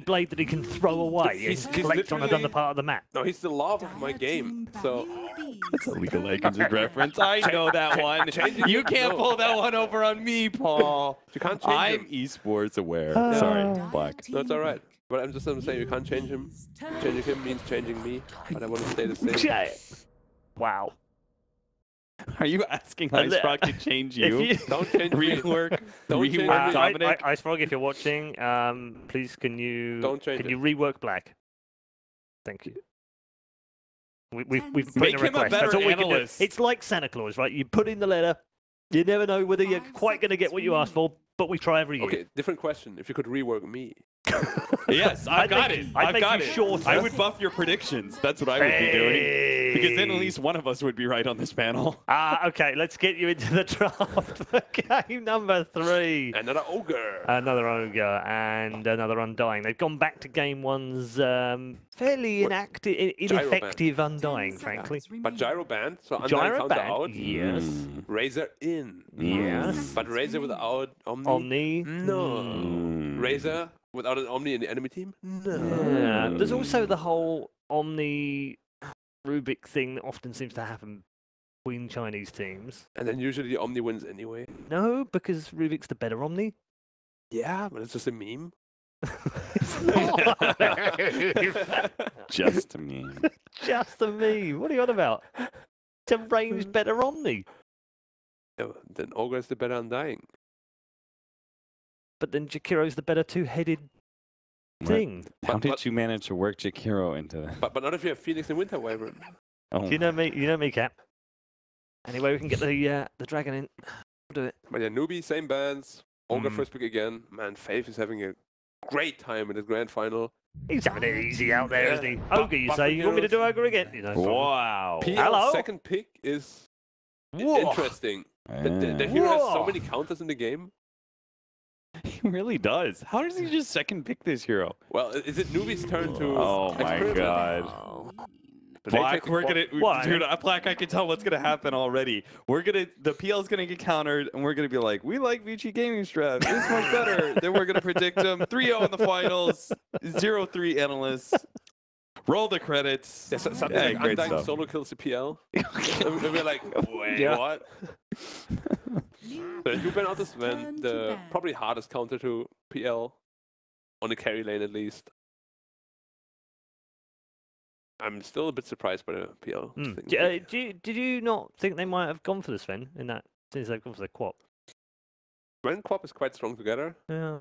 blade that he can throw away and collect on another part of the map. No, he's the love of my game. So That's a League of Legends reference. I know that one. You can't pull that one over on me, Paul. you can't change I'm him. esports aware. Sorry, Black. No, it's all right. But I'm saying you can't change him. Changing him means changing me. But I want to stay the same. Wow. Are you asking IceFrog to change you? Don't change me. Rework. Don't change Rework me. Dominic. IceFrog, if you're watching, please can you rework Black? Thank you. We've put Make in a him a request. better That's all we can do. analyst. It's like Santa Claus, right? You put in the letter, you never know whether you're quite going to get what you asked for, but we try every year. Okay, different question. If you could rework me. Yes, I've got it. I've got it. Shorter. I would buff your predictions. That's what I would be doing. Because then at least one of us would be right on this panel. Okay, let's get you into the draft for game number 3. Another ogre. Another ogre and another undying. They've gone back to game 1's fairly ineffective undying, frankly. But gyro band, so undying counter out. Yes. Razor in. Yes. But Razor without Omni? Omni? No. Razor without an Omni in the enemy team? No. Yeah. There's also the whole Omni Rubik thing that often seems to happen between Chinese teams. And then usually the Omni wins anyway. No, because Rubik's the better Omni. Yeah, but it's just a meme. It's not. Just a meme. Just a meme. What are you on about? It's a ranged better Omni. Yeah, then Ogre is the better undying. But then Jakiro's the better two-headed thing. How did you manage to work Jakiro into that? But not if you have Phoenix and Winter Wyvern. Oh. You know me, Cap. Anyway, we can get the dragon in. We'll do it. But yeah, Newbee, same bands. Ogre first pick again. Man, Faith is having a great time in his grand final. He's having it easy out there, isn't he? Ogre, you say? You want me to do Ogre again? You know, wow. PL's second pick is interesting. The hero has so many counters in the game. He really does. How does he just second pick this hero? Well, is it Newbee's turn to Oh my experiment? god. Black, we're gonna, dude, Black, I can tell what's gonna happen already. The PL's gonna get countered, and we're gonna be like, we like Vici Gaming Strat. It's much better. Then we're gonna predict him 3-0 in the finals, 0-3 analysts. Roll the credits. Yeah, something like Undying solo kills the PL. And we're like, wait, what? So you ban out this Sven, the probably hardest counter to PL on the carry lane at least. I'm still a bit surprised by the PL. Did you not think they might have gone for the Sven in that since they've gone for the Quap? Sven Quap is quite strong together. Yeah.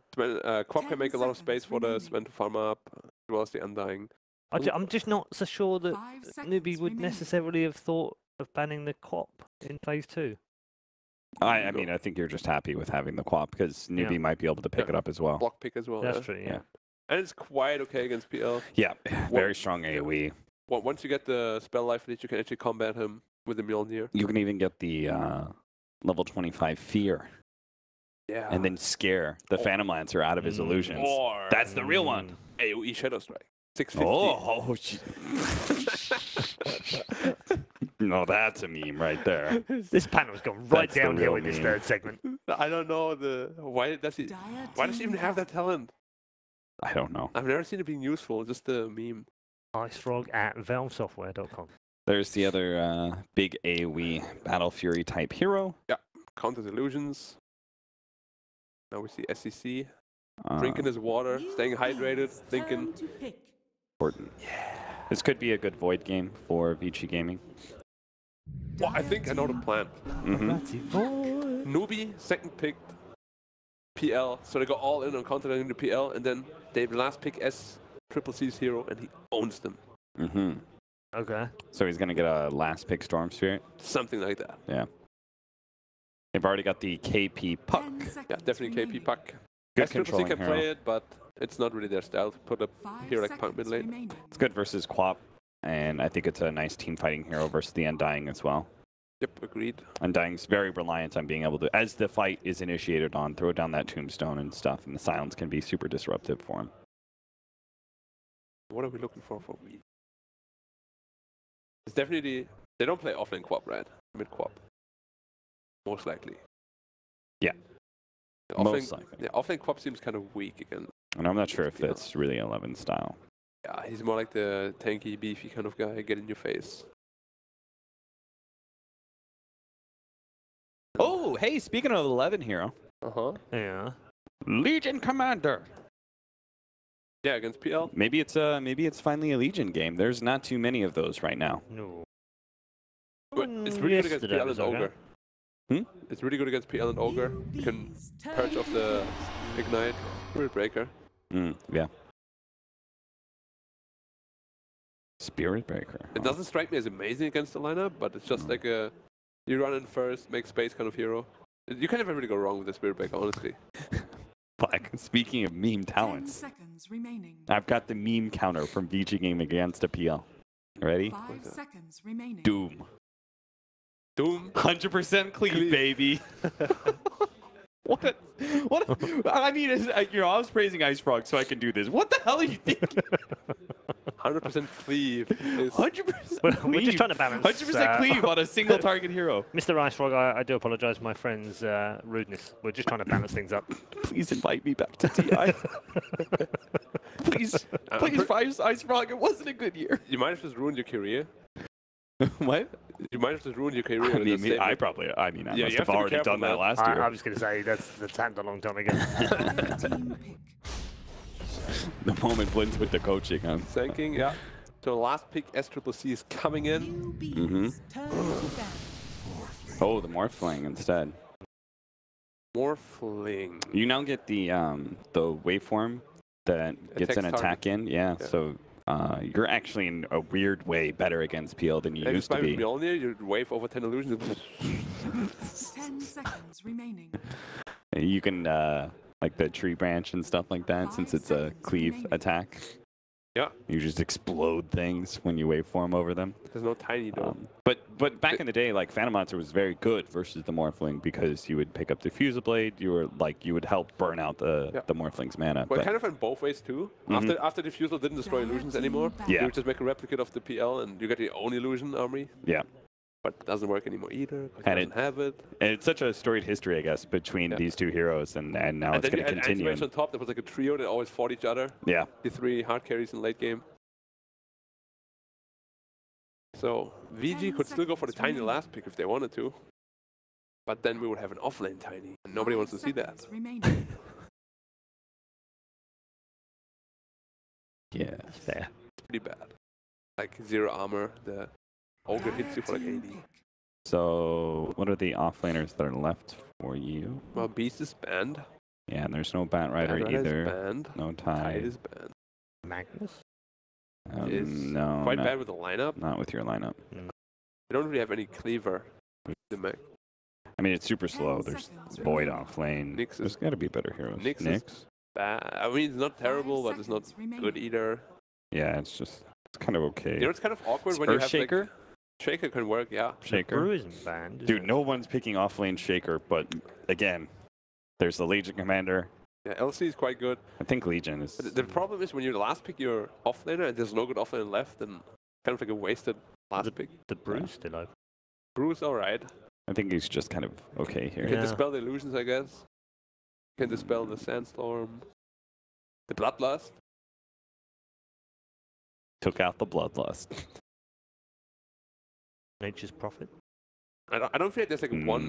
Quap can make a lot of space for the Sven to farm up, as well as the Undying. I'm just not so sure that Newbee would necessarily have thought of banning the Quap in phase 2. I mean, I think you're just happy with having the Quap because Newbee might be able to pick it up as well. Block pick as well. That's true, yeah. And it's quite okay against PL. Yeah, very strong AoE. Well, once you get the spell life lead, you can actually combat him with the Mjolnir. You can even get the level 25 Fear. Yeah. And then scare the Phantom Lancer out of his illusions. That's the real one. AoE Shadow Strike. 650. No, that's a meme right there. This panel's gone right downhill in this third segment. I don't know why does he even have that talent? I don't know. I've never seen it being useful. Just a meme. IceFrog at valvesoftware.com. There's the other big AoE Battle Fury type hero. Yeah, counters illusions. Now we see SCC. Drinking his water, staying hydrated, thinking. Important. Yeah. This could be a good Void game for Vici Gaming. Well, I think I know the plan. Newbee, second picked PL, so they go all in on countering the PL, and then they last pick SCC's hero, and he owns them. Okay. So he's going to get a last pick Storm Spirit? Something like that. Yeah. They've already got the KP Puck. Yeah, definitely KP Puck. Good SCC can play it, but it's not really their style to put a hero like Punk mid lane. It's good versus Quap, and I think it's a nice team fighting hero versus the Undying as well. Yep, agreed. Undying's very reliant on being able to, as the fight is initiated on, throw down that tombstone and stuff, and the silence can be super disruptive for him. What are we looking for Weed? It's definitely, they don't play offlane Quap, right? Mid Quap. Most likely. Yeah. Offlane, most likely. Yeah, offlane Quap seems kind of weak again. And I'm not sure if that's really 11 style. Yeah, he's more like the tanky, beefy kind of guy, get in your face. Oh, hey, speaking of 11 hero. Yeah. Legion Commander. Yeah, against PL. Maybe it's finally a Legion game. There's not too many of those right now. No. But it's really good against PL and Ogre. Hmm? It's really good against PL and Ogre. You can purge off the Ignite, Spirit Breaker. Yeah. Spirit Breaker. It doesn't strike me as amazing against the lineup, but it's just like a you run in first, make space kind of hero. You can never really go wrong with the Spirit Breaker, honestly. Like, speaking of meme talents, 10 seconds remaining. I've got the meme counter from Vici game against a PL. Ready? 5 seconds remaining. Doom. Doom. 100% clean, baby. What? I mean, I was praising Ice Frog, so I can do this. What the hell are you thinking? 100% cleave. 100% We're just trying to balance. 100% cleave on a single target hero. Mr. Ice Frog, I do apologise for my friend's rudeness. We're just trying to balance things up. Please invite me back to TI. Please, Ice Frog. It wasn't a good year. You might have just ruined your career. What? You might have just ruined your career. I must have already done that last year. I was going to say that's happened a long time ago. The moment blends with the coaching. Thinking, yeah. So the last pick, SCCC, is coming in. Oh, the Morphling instead. Morphling. You now get the waveform that gets an attack in. Yeah, so you're actually in a weird way better against PL than you used to be. Mjolnir, you wave over 10 illusions. 10 seconds remaining. You can like the tree branch and stuff like that, since it's a cleave attack. Yeah. You just explode things when you waveform over them. There's no tiny though. But back in the day, like Phantom Monster was very good versus the Morphling because you would pick up the Fusel Blade. You would help burn out the Morphling's mana. Well, it kind of went both ways too. After the Fusel didn't destroy illusions anymore, you would just make a replicate of the PL and you get your own illusion army. Yeah. But it doesn't work anymore either, because it doesn't have it. And it's such a storied history, I guess, between these two heroes, and now it's going to continue. And on top, there was like a trio that always fought each other. Yeah. The 3 hard carries in late game. So VG could still go for the tiny last pick if they wanted to. But then we would have an offlane tiny, and nobody wants to see that. Yeah, fair. It's pretty bad. Like 0 armor, the Ogre hits you for like 80. So, what are the offlaners that are left for you? Well, Beast is banned. Yeah, and there's no Bat Rider either. Is banned. No Tide. Is banned. Magnus? No. Quite bad with the lineup. Not with your lineup. You don't really have any cleaver with the mech. I mean, it's super slow. There's Void offlane. There's got to be better heroes. Nyx is bad. I mean, it's not terrible, but it's not good either. Yeah, it's kind of okay. You know, it's kind of awkward when you have Shaker? Like, Shaker can work, yeah. Shaker. Brew isn't banned. Dude, no one's picking offlane Shaker, but again, there's the Legion Commander. Yeah, LC is quite good. I think Legion is. But the problem is when you last pick your offlaner and there's no good offlaner left, then kind of like a wasted last pick. The Brew's still open. Brew's alright. I think he's just kind of okay here. You can dispel the illusions, I guess. You can dispel the Sandstorm. The Bloodlust. Took out the Bloodlust. Nature's Prophet. I don't feel like there's like one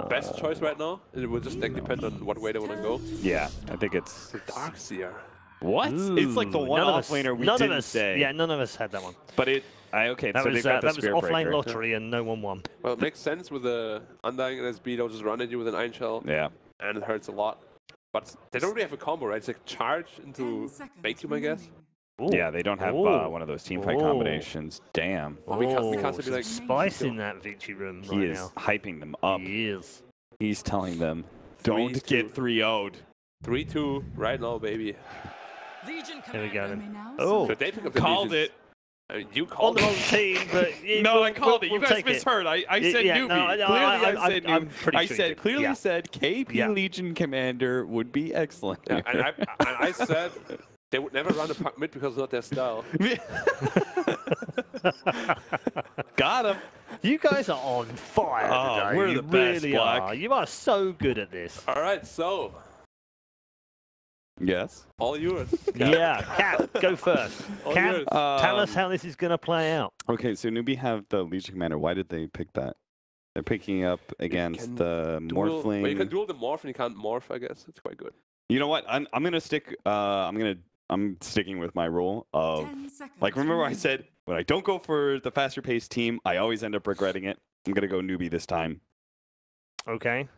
best choice right now. It will just like depend on what way they want to go. Yeah, I think it's the Darkseer. What? Ooh, it's like the one offlaner we didn't say. Yeah, none of us had that one. But that so was offlane lottery and no one won. Well, it makes sense with the Undying NSB. They'll just run at you with an Iron Shell. Yeah. And it hurts a lot. But they don't really have a combo, right? It's like charge into vacuum, I guess. Ooh. Yeah, they don't have one of those team fight combinations. Damn. Well, we can't be like spice in that Vici room he is hyping them up. He is. He's telling them, don't get 3-0'd. 3-2 right now, baby. There we go then. Oh, so they pick up the called it. I mean, you called on the wrong team, but no, I called it. You guys misheard. I said Newbee. I said clearly said KP Legion Commander would be excellent. Yeah, and I said they would never run a mid because it's not their style. Got him. You guys are on fire today. We're the best, really are. You are so good at this. All right, so Yes. All yours. Yeah, Cap, go first. All Cap, yours. tell us how this is going to play out. Okay, so Newbee have the Legion Commander. Why did they pick that? They're picking up against the Morphling. Well, you can duel the Morph and you can't Morph, I guess. It's quite good. You know what? I'm gonna stick. I'm sticking with my rule of like. Remember, I said when I don't go for the faster paced team, I always end up regretting it. I'm gonna go Newbee this time. Okay.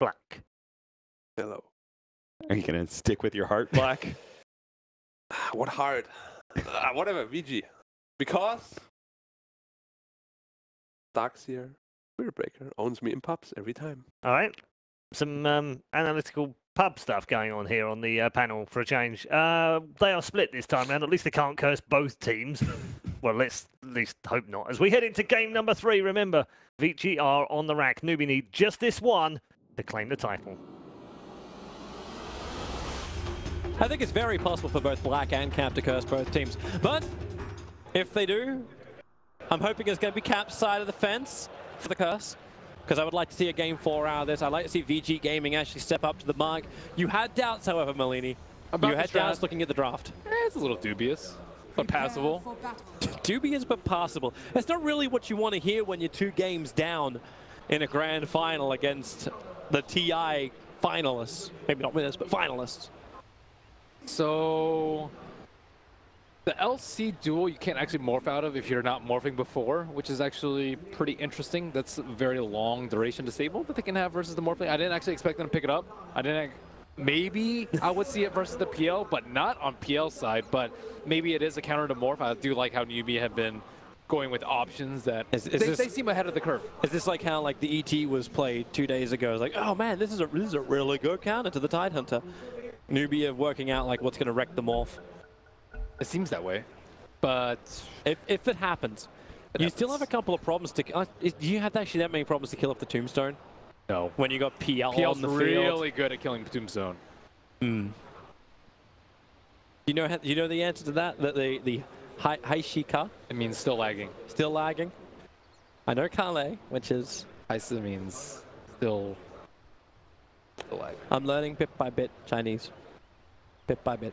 Black. Hello. Are you gonna stick with your heart, Black? What heart? Whatever, VG. Because Darkseer, Spirit Breaker owns me in pubs every time. All right. Some analytical pub stuff going on here on the panel for a change. They are split this time round. At least they can't curse both teams. Well, let's at least hope not. As we head into game number 3, remember, Vici are on the rack. Newbee need just this one to claim the title. I think it's very possible for both Black and Cap to curse both teams. But if they do, I'm hoping it's going to be Cap's side of the fence for the curse, because I would like to see a game 4 out of this. I'd like to see VG Gaming actually step up to the mark. You had doubts, however, Malini. You had doubts looking at the draft. It's a little dubious, but passable. Dubious, but passable. That's not really what you want to hear when you're 2 games down in a grand final against the TI finalists. Maybe not winners, but finalists. So the LC duel you can't actually morph out of if you're not morphing before, which is actually pretty interesting. That's a very long duration disable that they can have versus the morphling. I didn't actually expect them to pick it up. Maybe I would see it versus the PL, but not on PL side. But maybe it is a counter to morph. I do like how Newbee have been going with options that they seem ahead of the curve. Is this like how like the ET was played 2 days ago? It's like, oh man, this is a really good counter to the Tidehunter. Newbee are working out like what's going to wreck the morph. It seems that way, but if it happens, you still have a couple of problems to. Do you have actually that many problems to kill off the Tombstone? No. When you got PL PL's on the really field. good at killing Tombstone. Hmm. You know the answer to that? The Haishika? It means still lagging. Still lagging. I know Kale, which is. Haisa means still lagging. I'm learning bit by bit Chinese. Bit by bit.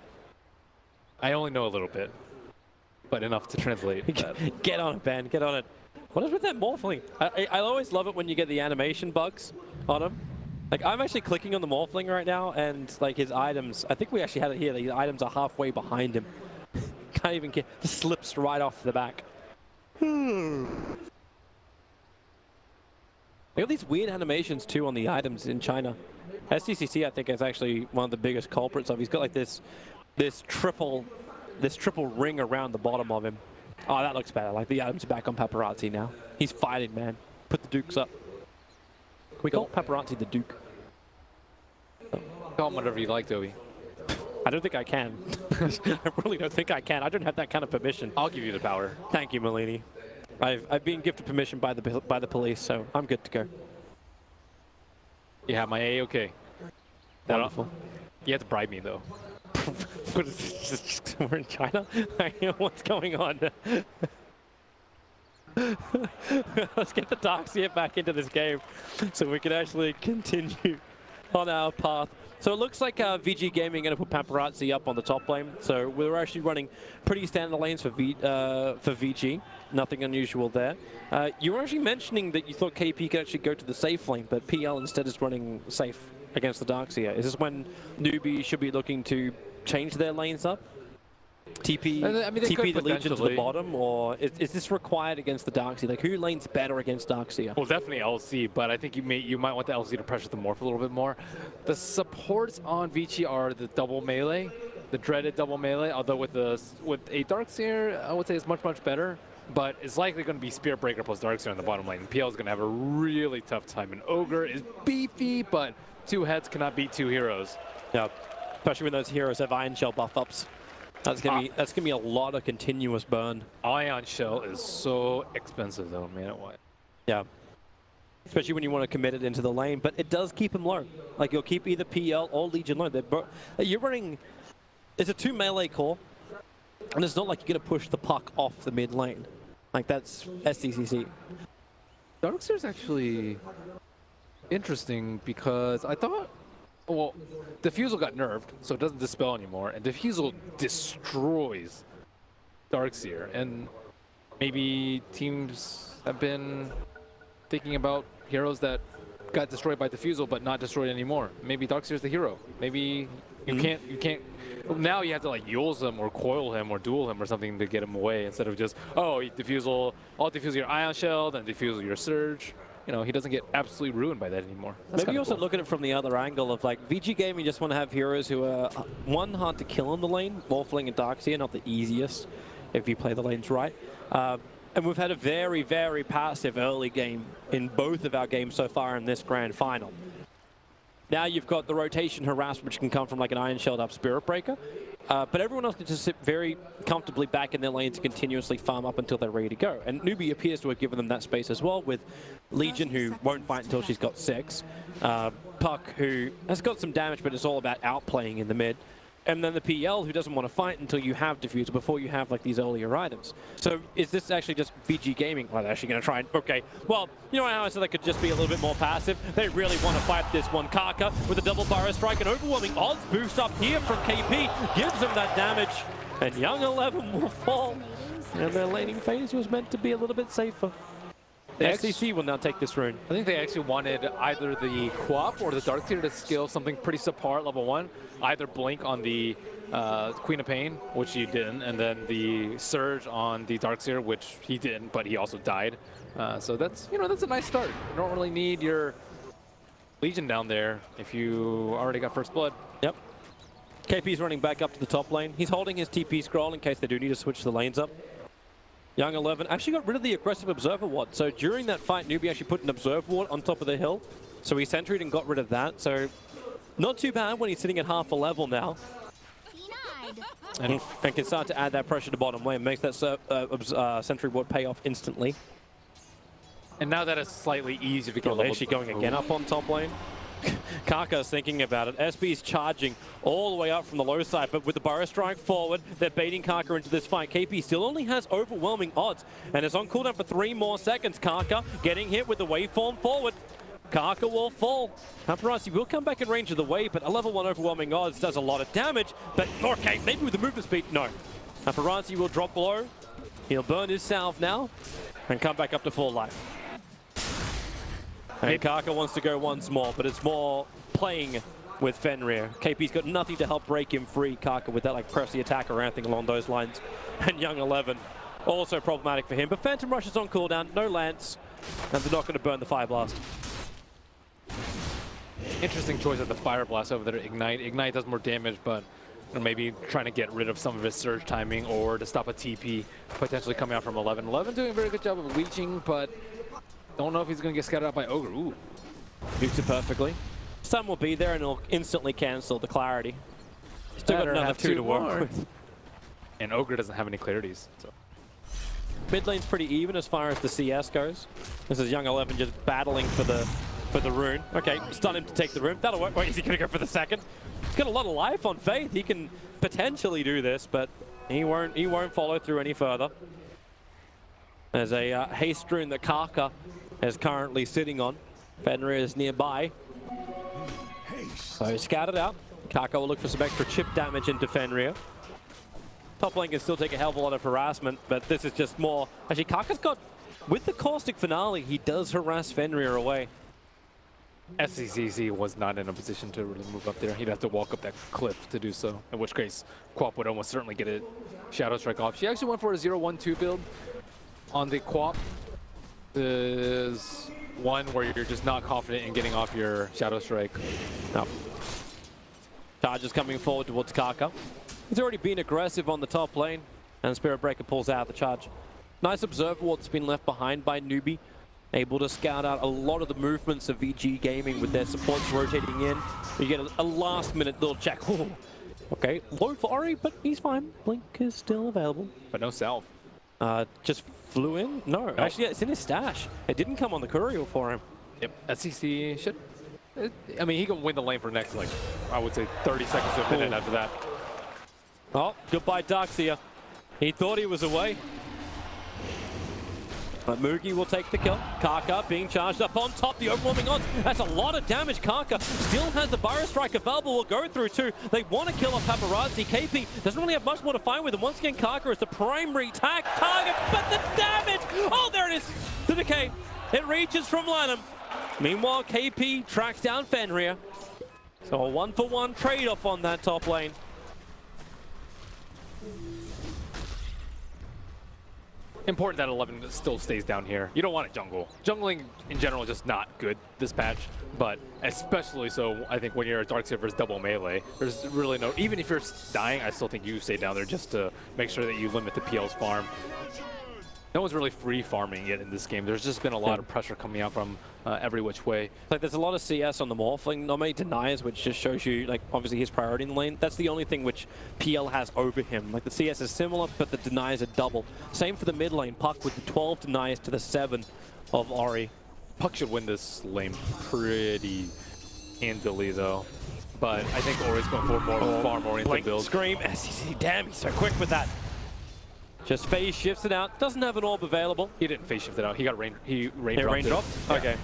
I only know a little bit, but enough to translate. Get on it, Ben. Get on it. What is with that Morphling? I always love it when you get the animation bugs on him. Like, I'm actually clicking on the Morphling right now, and like his items, I think we actually had it here. The items are halfway behind him. Can't even get, just slips right off the back. They got these weird animations too on the items in China. SCCC, I think, is actually one of the biggest culprits of. He's got like this triple ring around the bottom of him. Oh, that looks better. Like the items are back on Paparazzi now. He's fighting, man. Put the Dukes up. Can we call Paparazzi the Duke? Call him whatever you like, Toby. I don't think I can. I really don't think I can. I don't have that kind of permission. I'll give you the power. Thank you, Malini. I've been gifted permission by the police, so I'm good to go. You have my A-OK. Wonderful. You have to bribe me, though. What is this? We're in China? I know what's going on. Let's get the Darkseer back into this game so we can actually continue on our path. So it looks like VG Gaming are going to put Paparazzi up on the top lane. So we're actually running pretty standard lanes for VG. Nothing unusual there. You were actually mentioning that you thought KP could actually go to the safe lane, but PL instead is running safe against the Darkseer. Is this when Newbee should be looking to change their lanes up? TP, I mean, TP the Legion to the bottom, or is this required against the Darkseer? Like, who lanes better against Darkseer? Well, definitely LC, but I think you might want the LC to pressure the Morph a little bit more. The supports on Vici are the double melee, the dreaded double melee, although with a Darkseer, I would say it's much better. But it's likely going to be Spirit Breaker plus Darkseer on the bottom lane. PL is going to have a really tough time. And Ogre is beefy, but 2 heads cannot beat 2 heroes. Yeah, especially when those heroes have Iron Shell buff-ups. That's gonna be a lot of continuous burn. Ion Shell is so expensive though, man. Yeah. Especially when you want to commit it into the lane, but it does keep him low. Like, you'll keep either PL or Legion low. You're running, it's a 2 melee core, and it's not like you're gonna push the puck off the mid lane. Like, that's SCCC. Darkseer is actually interesting because I thought well, Diffusal got nerfed, so it doesn't dispel anymore, and Diffusal destroys Darkseer. And maybe teams have been thinking about heroes that got destroyed by Diffusal but not destroyed anymore. Maybe Darkseer's the hero. Maybe you can't. Now you have to like Yules him or coil him or duel him or something to get him away instead of just, oh, Diffusal, I'll Diffusal your Ion Shell, then Diffusal your Surge. You know, he doesn't get absolutely ruined by that anymore. That's Maybe you also cool. look at it from the other angle of like VG Gaming just want to have heroes who are, one, hard to kill in the lane. Morphling and Darkseer, not the easiest if you play the lanes right. And we've had a very, very passive early game in both of our games so far in this grand final. Now you've got the rotation harassment, which can come from like an Iron Shelled up Spirit Breaker. But everyone else can just sit very comfortably back in their lanes and continuously farm up until they're ready to go. And Newbee appears to have given them that space as well, with Legion, who won't fight until she's got 6. Puck, who has got some damage, but it's all about outplaying in the mid. And then the PL, who doesn't want to fight until you have Diffuser, before you have like these earlier items. So is this actually just VG Gaming? Well, they're actually going to try and, okay. Well, you know how I said they could just be a little bit more passive? They really want to fight this one. Kaka with a double Burrow Strike, and overwhelming odds boost up here from KP, gives them that damage. And Young 11 will fall. And their laning phase was meant to be a little bit safer. The SCC will now take this rune. I think they actually wanted either the Quap or the Darkseer to skill something pretty subpar at level 1. Either Blink on the Queen of Pain, which he didn't, and then the Surge on the Darkseer, which he didn't, but he also died. So that's, you know, that's a nice start. You don't really need your Legion down there if you already got First Blood. Yep. KP's running back up to the top lane. He's holding his TP scroll in case they do need to switch the lanes up. Young 11 actually got rid of the aggressive Observer Ward. So during that fight, Newbee actually put an Observer Ward on top of the hill. So he sentried and got rid of that. So not too bad when he's sitting at half a level now. And can start to add that pressure to bottom lane. Makes that Sentry Ward pay off instantly. And now that it's slightly easier to get They're actually going again up on top lane. Kaka's thinking about it. SB's charging all the way up from the low side, but with the Burrow Strike forward, they're baiting Kaka into this fight. KP still only has overwhelming odds, and it's on cooldown for 3 more seconds. Kaka getting hit with the waveform forward. Kaka will fall. Paparazzi will come back in range of the wave, but a level 1 overwhelming odds does a lot of damage. But, okay, maybe with the movement speed, no. Paparazzi will drop below. He'll burn his salve now, and come back up to full life. And Kaka wants to go once more, but it's more playing with Fenrir. KP's got nothing to help break him free, Kaka, with that like press the attack or anything along those lines. And Young 11, also problematic for him. But Phantom Rush is on cooldown, no Lance, and they're not going to burn the Fire Blast. Interesting choice of the Fire Blast over there to Ignite. Ignite does more damage, but you know, maybe trying to get rid of some of his surge timing or to stop a TP potentially coming out from 11. 11 doing a very good job of leeching, but don't know if he's going to get scattered out by Ogre. Ooh. Nukes it perfectly. Sun will be there and it'll instantly cancel the clarity. Still got another 2 to work with. And Ogre doesn't have any clarities. So. Mid lane's pretty even as far as the CS goes. This is Young 11 just battling for the rune. Okay, stun him to take the rune. That'll work. Wait, is he going to go for the second? He's got a lot of life on Faith. He can potentially do this, but he won't follow through any further. There's a haste rune that Kaka is currently sitting on. Fenrir is nearby. So he's scattered out. Kaka will look for some extra chip damage into Fenrir. Top lane can still take a hell of a lot of harassment, but this is just more... Actually, Kaka's got... With the Caustic Finale, he does harass Fenrir away. SCCC was not in a position to really move up there. He'd have to walk up that cliff to do so, in which case Quap would almost certainly get a Shadow Strike off. She actually went for a 0-1-2 build on the Quap. There's one where you're just not confident in getting off your Shadow Strike. No. Charge is coming forward towards Kaka. He's already been aggressive on the top lane, and Spirit Breaker pulls out the charge. Nice Observer Ward's been left behind by Newbee. Able to scout out a lot of the movements of VG Gaming with their supports rotating in. You get a last-minute little check. Ooh. Okay, low for Ori, but he's fine. Blink is still available. But no salve. Just flew in? No, actually, yeah, it's in his stash. It didn't come on the courier for him. Yep, SCC should... I mean, he can win the lane for the next, like, I would say 30 seconds to a minute after that. Oh, goodbye Darkseer. He thought he was away. But Mugi will take the kill. Kaka being charged up on top. The overwhelming odds. That's a lot of damage. Kaka still has the Burrow Strike available. Will go through too. They want to kill off Paparazzi. KP doesn't really have much more to find with him. Once again, Kaka is the primary target, but the damage! Oh, there it is! The decay. It reaches from Lanham. Meanwhile, KP tracks down Fenrir. So a 1-for-1 trade-off on that top lane. Important that 11 still stays down here. You don't want it jungle. Jungling in general is just not good this patch, but especially so I think when you're a Darkseid versus double melee, there's really no, even if you're dying, I still think you stay down there just to make sure that you limit the PL's farm. No one's really free farming yet in this game. There's just been a lot of pressure coming out from every which way. Like there's a lot of CS on the Morphling, not many deniers, which just shows you like obviously his priority in the lane. That's the only thing which PL has over him. Like the CS is similar, but the deniers are double. Same for the mid lane, Puck with the 12 deniers to the 7 of Ori. Puck should win this lane pretty handily though. But I think Ori's going for more farm-oriented build. Scream, SEC, damn, he's so quick with that. Just phase shifts it out. Doesn't have an orb available. He didn't phase shift it out. He got rain dropped. Yeah. Okay.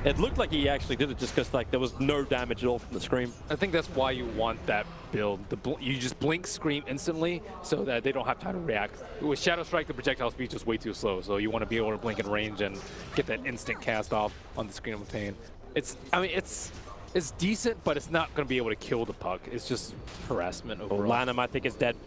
It looked like he actually did it just because like there was no damage at all from the Scream. I think that's why you want that build. You just blink Scream instantly so that they don't have time to react. With Shadow Strike, the projectile speed is just way too slow. So you want to be able to blink in range and get that instant cast off on the Scream of Pain. It's decent, but it's not going to be able to kill the Puck. It's just harassment overall. Lanham, I think, is dead.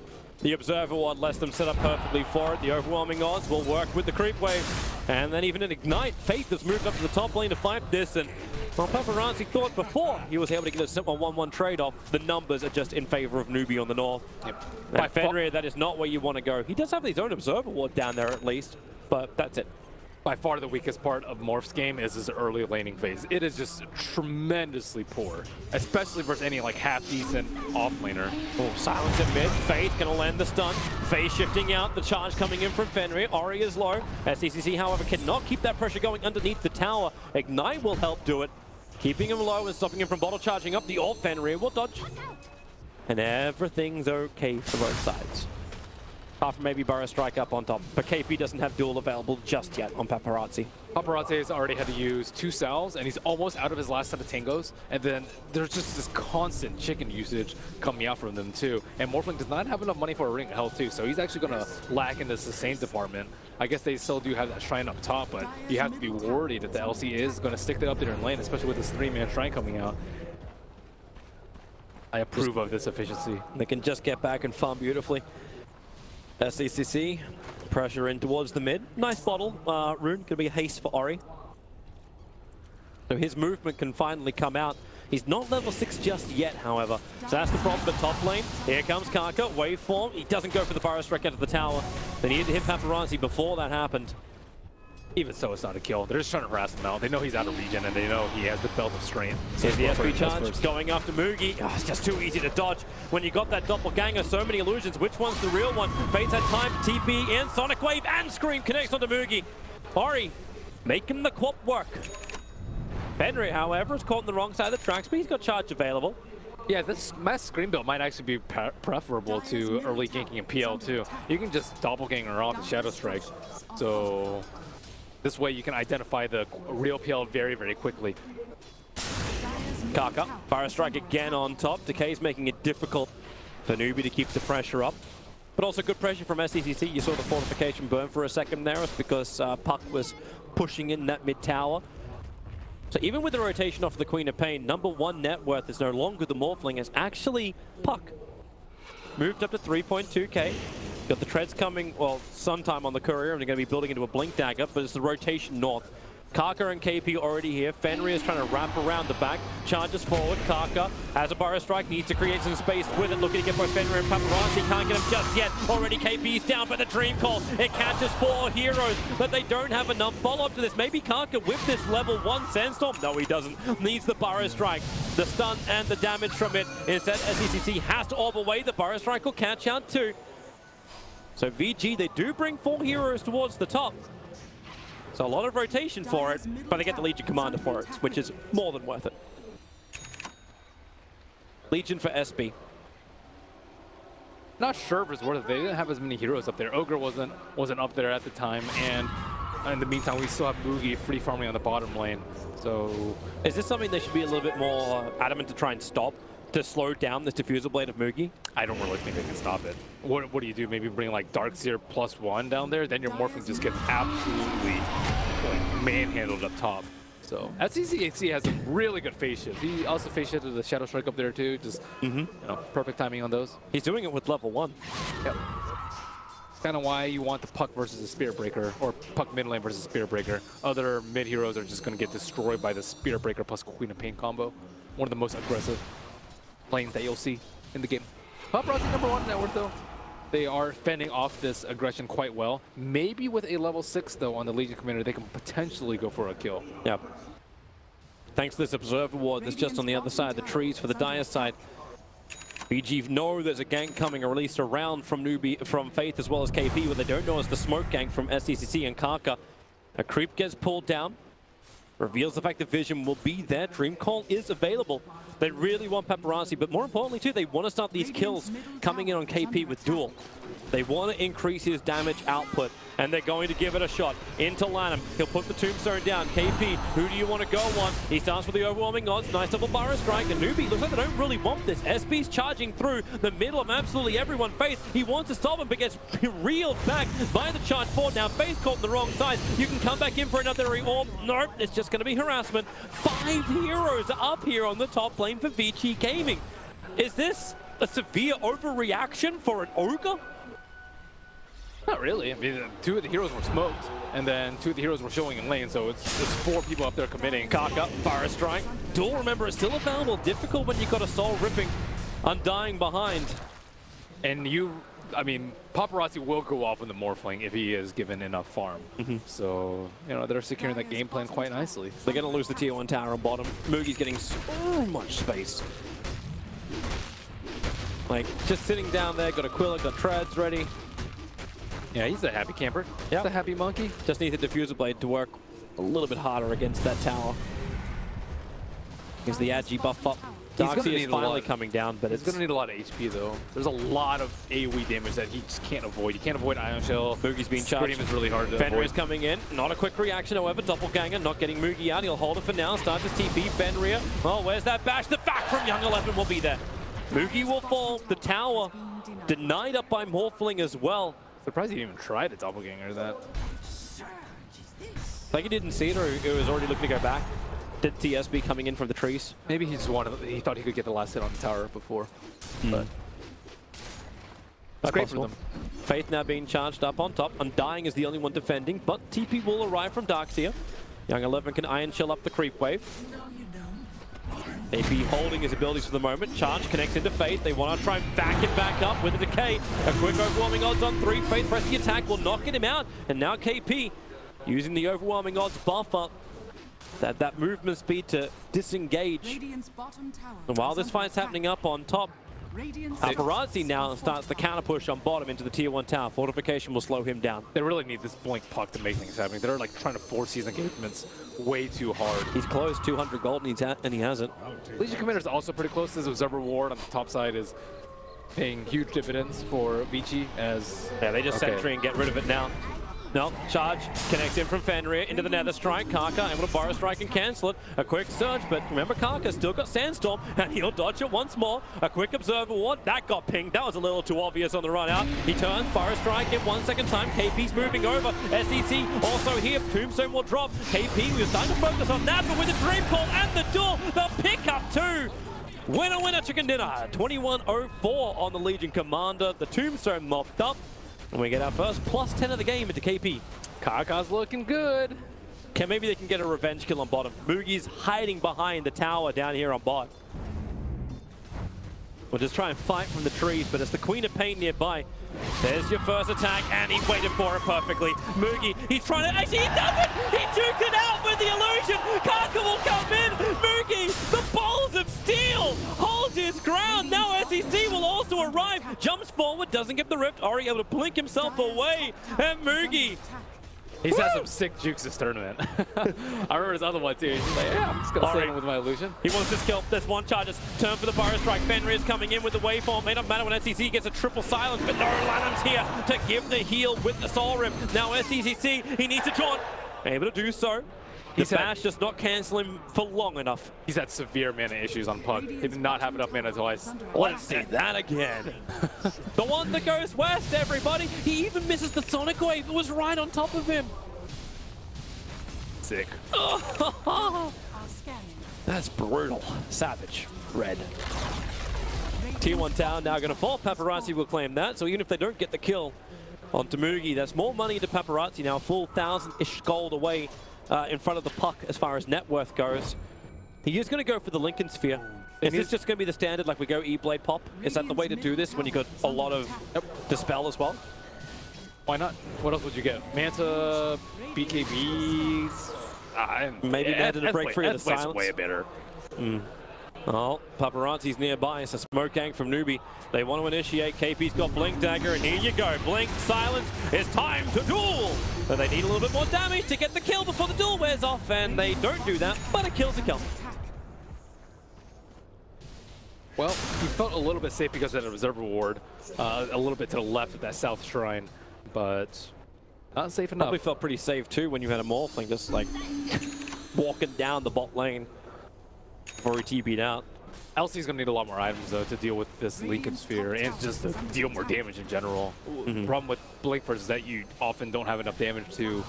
The Observer Ward lets them set up perfectly for it. The overwhelming odds will work with the creep wave. And then even in Ignite, Faith has moved up to the top lane to fight this. And well, Paparazzi thought before he was able to get a simple 1-1 trade-off, the numbers are just in favor of Newbee on the north. Yep. By Fenrir, that is not where you want to go. He does have his own Observer Ward down there at least, but that's it. By far the weakest part of Morph's game is his early laning phase. It is just tremendously poor, especially versus any like half-decent off-laner. Oh, silence in mid. Faith gonna land the stun. Faith shifting out. The charge coming in from Fenrir. Ori is low. SCCC, however, cannot keep that pressure going underneath the tower. Ignite will help do it, keeping him low and stopping him from bottle charging up. The old Fenrir will dodge. And everything's okay for both sides. Apart from maybe Burrow Strike up on top. But KP doesn't have duel available just yet on Paparazzi. Paparazzi has already had to use 2 salves, and he's almost out of his last set of tangos. And then there's just this constant chicken usage coming out from them too. And Morphling does not have enough money for a ring of health too, so he's actually going to lack in the sustain department. I guess they still do have that shrine up top, but you have to be worried that the LC is going to stick that up there in lane, especially with this 3-man shrine coming out. I approve of this efficiency. They can just get back and farm beautifully. SCCC, pressure in towards the mid. Nice bottle, Rune, could be a haste for Ori. So his movement can finally come out. He's not level 6 just yet, however. So that's the problem at top lane. Here comes Kaka, waveform. He doesn't go for the Burrow Strike out of the tower. They needed to hit Paparazzi before that happened. Even so, it's not a kill. They're just trying to harass him out. They know he's out of regen, and they know he has the belt of strength. So here's the SP charge, going after Mugi. Oh, it's just too easy to dodge. When you got that doppelganger, so many illusions. Which one's the real one? Fate's had time, TP, and Sonic Wave, and Scream connects onto Mugi. Ori, making the quap work. Fenrir, however, is caught on the wrong side of the tracks, but he's got charge available. Yeah, this mass Scream build might actually be preferable to early ganking in PL too. You can just doppelganger off the Shadow Strike. So this way you can identify the real PL very, very quickly. Kaka, Burrow Strike again on top. Decay's making it difficult for Newbee to keep the pressure up. But also good pressure from SCCC. You saw the fortification burn for a second there. It's because Puck was pushing in that mid tower. So even with the rotation off the Queen of Pain, #1 net worth is no longer the Morphling. It's actually Puck. Moved up to 3.2k. Got the treads coming, well, sometime on the courier, and they're going to be building into a blink dagger, but it's the rotation north. Kaka and KP already here. Fenrir is trying to wrap around the back. Charges forward. Kaka has a Burrow Strike, needs to create some space with it. Looking to get both Fenrir and Paparazzi. Can't get him just yet. Already KP's down, but the Dream Call. It catches 4 heroes, but they don't have enough follow-up to this. Maybe Kaka with this level 1 Sandstorm. No, he doesn't. Needs the Burrow Strike. The stun and the damage from it. Instead, SCCC has to orb away. The Burrow Strike will catch out too. So VG, they do bring 4 heroes towards the top. So a lot of rotation for it, but they get the Legion Commander for it, which is more than worth it. Legion for SB. Not sure if it's worth it. They didn't have as many heroes up there. Ogre wasn't up there at the time, and in the meantime, we still have Mugi free farming on the bottom lane. So, is this something they should be a little bit more adamant to try and stop, to slow down this diffuser blade of Mugi? I don't really think they can stop it. What do you do? Maybe bring like Darkseer +1 down there? Then your Morphling just gets absolutely like, manhandled up top. So SCCHC has some really good phase shifts. He also phase shifted the Shadow Strike up there too. Just you know, perfect timing on those. He's doing it with level 1. Yep. Kind of why you want the Puck versus the Spirit Breaker, or Puck mid lane versus Spirit Breaker. Other mid heroes are just going to get destroyed by the Spirit Breaker plus Queen of Pain combo. One of the most aggressive lanes that you'll see in the game. Paparazzi #1 net worth though. They are fending off this aggression quite well. Maybe with a level 6 though on the Legion Commander, they can potentially go for a kill. Yep. Thanks to this Observer Ward that's just on the other side of the trees for the Dire side. BG know there's a gank coming, or at least around from Newbee, from Faith as well as KP. What they don't know is the smoke gank from SCCC and Kaka. A creep gets pulled down, reveals the fact that Vision will be there. Dream Call is available. They really want Paparazzi, but more importantly too, they want to start these kills coming in on KP with Duel. They want to increase his damage output, and they're going to give it a shot. Into Lanham, he'll put the Tombstone down. KP, who do you want to go on? He starts with the overwhelming odds. Nice double Burrow Strike, and Newbee looks like they don't really want this. SB's charging through the middle of absolutely everyone. Faith, he wants to stop him, but gets reeled back by the charge forward. Now Faith caught on the wrong side. You can come back in for another reorb. Nope, it's just going to be harassment. 5 heroes up here on the top lane for Vici Gaming. Is this a severe overreaction for an Ogre? Not really. I mean, 2 of the heroes were smoked, and then 2 of the heroes were showing in lane, so it's 4 people up there committing. Kaka, Fire Strike. Duel, remember, is still available. Difficult when you've got a soul ripping, undying behind. And I mean, Paparazzi will go off on the Morphling if he is given enough farm. So, you know, they're securing that game plan quite nicely. They're going to lose the tier 1 tower on bottom. Mugi's getting so much space. Like, just sitting down there, got a Quilla, got Treads ready. Yeah, he's a happy camper. Yeah, he's a happy monkey. Just needs the diffuser blade to work a little bit harder against that tower. Gives the Agi buff up. Darkseer is finally coming down, but it's going to need a lot of HP though. There's a lot of AoE damage that he just can't avoid. You can't avoid Ion Shell. Mugi's being charged. Scream is really hard to Fenrir avoid. is coming in. Not a quick reaction, however. Doppelganger not getting Mugi out. He'll hold it for now. Starts his TP. Fenrir. Oh, where's that bash? The back from Young 11 will be there. Mugi will fall. The tower denied up by Morphling as well. Surprised he didn't even try to doppelganger that. Like he didn't see it, or it was already looking to go back. Did TSB coming in from the trees? Maybe he just he thought he could get the last hit on the tower before. But it's great for them. Faith now being charged up on top. Undying is the only one defending, but TP will arrive from Darkseer. Young 11 can Iron Shell up the creep wave. AP holding his abilities for the moment. Charge connects into Faith. They want to try and back it back up with a decay. A quick overwhelming odds on 3. Faith press the attack will knock him out. And now KP using the overwhelming odds buff up. That movement speed to disengage. And while this fight's happening up on top, Paparazzi now starts the counter push on bottom into the tier 1 tower. Fortification will slow him down. They really need this blink puck to make things happen. They're like trying to force these engagements way too hard. He's close 200 gold and he hasn't. Legion Commander is also pretty close. This Observer Ward on the top side is paying huge dividends for Vici as... Yeah, they just sentry and get rid of it now. No, charge connects in from Fenrir into the Nether Strike. Kaka able to borrow strike and cancel it. A quick surge, but remember Kaka's still got Sandstorm, and he'll dodge it once more. A quick Observer Ward, that got pinged. That was a little too obvious on the run out. He turns, Fire Strike in 1 second time. KP's moving over. SEC also here. Tombstone will drop. KP, we were starting to focus on that, but with the Dream Call and the Duel, the pickup too. Winner, winner, chicken dinner. 21-04 on the Legion Commander. The Tombstone mopped up. And we get our first +10 of the game into KP. Kaka's looking good. Maybe they can get a revenge kill on bottom. Mugi's hiding behind the tower down here on bot. We'll just try and fight from the trees, but it's the Queen of Pain nearby. There's your first attack, and he waited for it perfectly. Mugi, he's trying to... Actually, he does it! He jukes it out with the illusion! Kaka will come in! Mugi, the balls of steel, holds his ground! Now SEC will also arrive! Jumps forward, doesn't get the rift. Ori able to blink himself away, and Mugi He's had some sick jukes this tournament. I remember his other one too. He's like, yeah, I'm just gonna stand with my illusion. He wants this kill. There's one charges. Turn for the Burrow Strike. Fenrir is coming in with the waveform. May not matter when SCC gets a triple silence, but no Lanham's here to give the heal with the Soul Rim. Now SCC, he needs to jaunt. Able to do so. His bash just not canceling for long enough. He's had severe mana issues on Puck. He did not have enough mana twice. Let's see that again. The one that goes west, everybody. He even misses the Sonic Wave. It was right on top of him. Sick. That's brutal. Savage. Red. Tier 1 town now going to fall. Paparazzi will claim that. So even if they don't get the kill on Mugi, that's more money to Paparazzi now. Full 1,000-ish gold away in front of the Puck as far as net worth goes. He is going to go for the Lincoln Sphere. Is this just going to be the standard, like we go E-Blade pop? Is that the way to do this when you got a lot of Dispel as well? Why not? What else would you get? Manta, BKBs? Maybe Manta to break free of the silence. Way better. Oh, Paparazzi's nearby. It's a smoke gang from Newbee. They want to initiate. KP's got Blink Dagger, and here you go. Blink, silence. It's time to duel. But they need a little bit more damage to get the kill before the duel wears off, and they don't do that, but a kill's a kill. Well, he felt a little bit safe because of that Observer Ward, a little bit to the left of that South Shrine, but not safe enough. Probably felt pretty safe too when you had a Morphling just like walking down the bot lane before he TP'd out. LC's gonna need a lot more items though to deal with this Lincoln Sphere and just to deal more damage in general. The problem with Blink First is that you often don't have enough damage to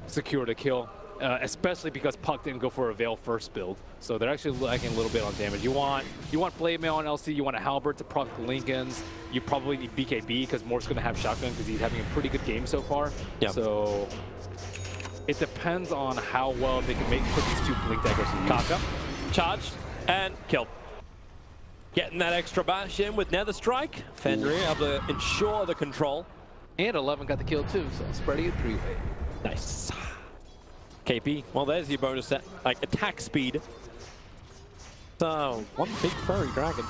secure the kill. Especially because Puck didn't go for a Veil first build, so they're actually lacking a little bit on damage. You want Blade Mail on LC, you want a Halberd to proc Lincolns, you probably need BKB because Morph's going to have Shotgun because he's having a pretty good game so far. Yeah. So it depends on how well they can put these two Blink Daggers to use. Kaka, charged, and killed. Getting that extra bash in with Nether Strike. Fenrir able to ensure the control. And 11 got the kill too, so spreading it 3-way. Nice. KP, well, there's your bonus set, like attack speed. So, one big furry dragon.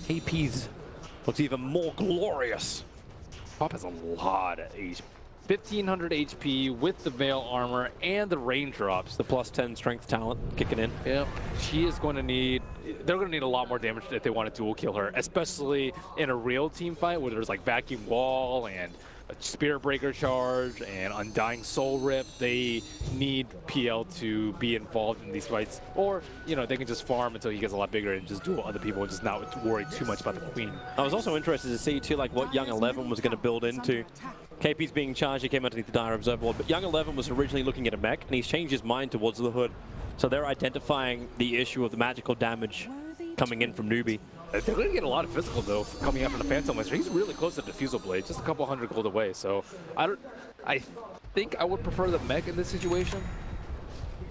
KP's looks even more glorious. Pop has a lot of HP. 1,500 HP with the Veil Armor and the Raindrops. The +10 strength talent kicking in. Yep. She is going to need, they're going to need a lot more damage if they want to dual kill her, especially in a real team fight where there's like Vacuum Wall and a Spirit Breaker charge and Undying Soul Rip. They need PL to be involved in these fights, or you know, they can just farm until he gets a lot bigger and just duel other people and just not worry too much about the Queen. I was also interested to see too, like what Young 11 was going to build into. KP's being charged, he came underneath the Dire Observer Ward, but Young 11 was originally looking at a mech, and he's changed his mind towards the Hood. So they're identifying the issue of the magical damage coming in from Newbee. They're going to get a lot of physical though coming up from the Phantom Master. He's really close to the Diffusal Blade, just a couple hundred gold away. So I think I would prefer the mech in this situation,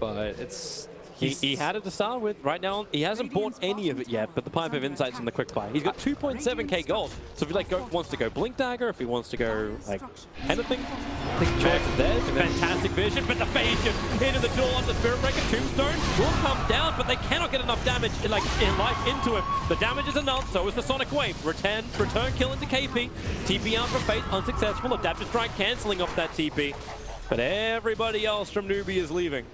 but it's he had it to start with. Right now, he hasn't bought any of it yet, but the Pipe of Insights and the Quick Buy. He's got 2.7k gold. So if he wants to go Blink Dagger, if he wants to go like anything, I think choice is there. Fantastic vision, but the Phasion into the door on the Spirit Breaker. Tombstone will come down, but they cannot get enough damage in life into him. The damage is enough, so is the Sonic Wave. Return kill into KP. TP out for Fate, unsuccessful. Adaptive Strike cancelling off that TP. But everybody else from Newbee is leaving.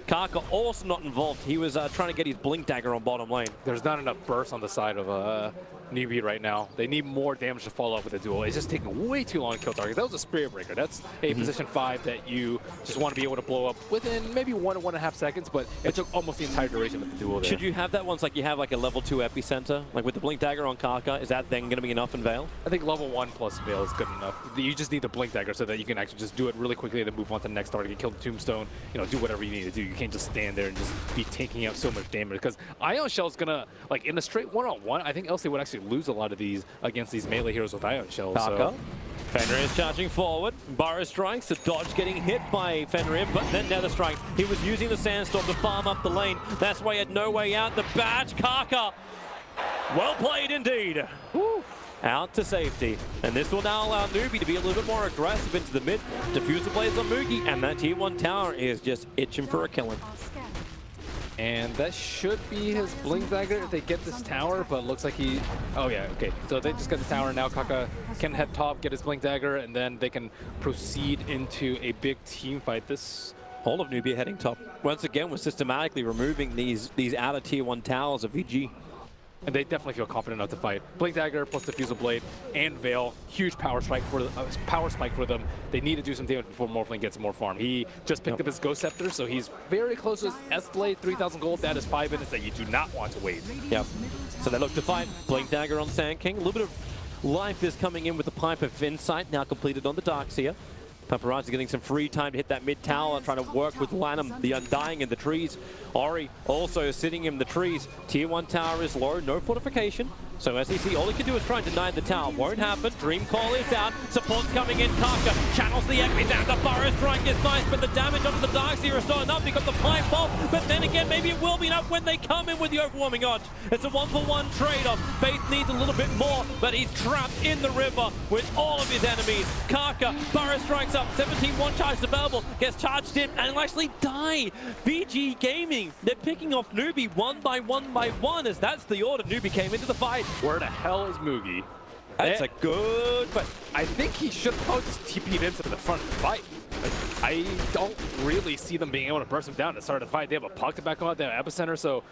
Kaka also not involved. He was trying to get his Blink Dagger on bottom lane. There's not enough burst on the side of Newbee right now. They need more damage to follow up with a duel. It's just taking way too long to kill targets. That was a Spirit Breaker. That's a position 5 that you just want to be able to blow up within maybe 1 to 1.5 seconds, but it took almost the entire duration of the duel there. Should you have that once like you have like a level 2 epicenter, like with the Blink Dagger on Kaka? Is that then going to be enough in Veil? I think level 1 plus Veil is good enough. You just need the Blink Dagger so that you can actually just do it really quickly and then move on to the next target, kill the Tombstone, you know, do whatever you need to do. You can't just stand there and just be taking out so much damage, because Ion Shell's gonna, like in a straight one-on-one, I think LC would actually lose a lot of these against these melee heroes with Ion Shell. So. Fenrir is charging forward. Burrow Strikes, the dodge getting hit by Fenrir, but then Nether Strike. He was using the Sandstorm to farm up the lane. That's why he had no way out. The badge, Kaka. Well played indeed. Woo. Out to safety. And this will now allow Newbee to be a little bit more aggressive into the mid. Diffuser Blades on Mugi, and that tier 1 tower is just itching for a killing. And that should be his Blink Dagger if they get this tower, but it looks like he... Oh yeah, okay. So they just got the tower, now Kaka can head top, get his Blink Dagger, and then they can proceed into a big team fight. This... All of NewBee heading top. Once again, we're systematically removing these outer tier 1 towers of VG. And they definitely feel confident enough to fight. Blink Dagger plus Diffusal Blade and Veil, huge power spike for them. They need to do some damage before Morphling gets more farm. He just picked up his Ghost Scepter, so he's very close to his S-Blade, 3,000 gold. That is 5 minutes that you do not want to wait. Yep. So they look to fight. Blink Dagger on Sand King. A little bit of life is coming in with the Pipe of Insight, now completed on the Darkseer. Paparazzi getting some free time to hit that mid tower, trying to work with Lanham, the Undying in the trees. Ori also sitting in the trees. Tier 1 tower is low, no fortification. So SEC, all he can do is try and deny the tower. Won't happen. Dream Call is out. Support's coming in. Kaka channels the enemies out. The Burrow Strike is nice, but the damage onto the Darkseer is not enough. He got the Pipe Bolt, but then again, maybe it will be enough when they come in with the Overwhelming Odds. It's a 1-for-1 trade-off. Faith needs a little bit more, but he's trapped in the river with all of his enemies. Kaka, Burrow Strikes up. 17 one-charges available. Gets charged in and will actually die. VG Gaming, they're picking off NewBee one by one as that's the order. NewBee came into the fight. Where the hell is Mugi? That's a good... But I think he should probably just TP'd into the front of the fight. I don't really see them being able to burst him down to start the fight. They have a puck to back him up. They have Epicenter, so...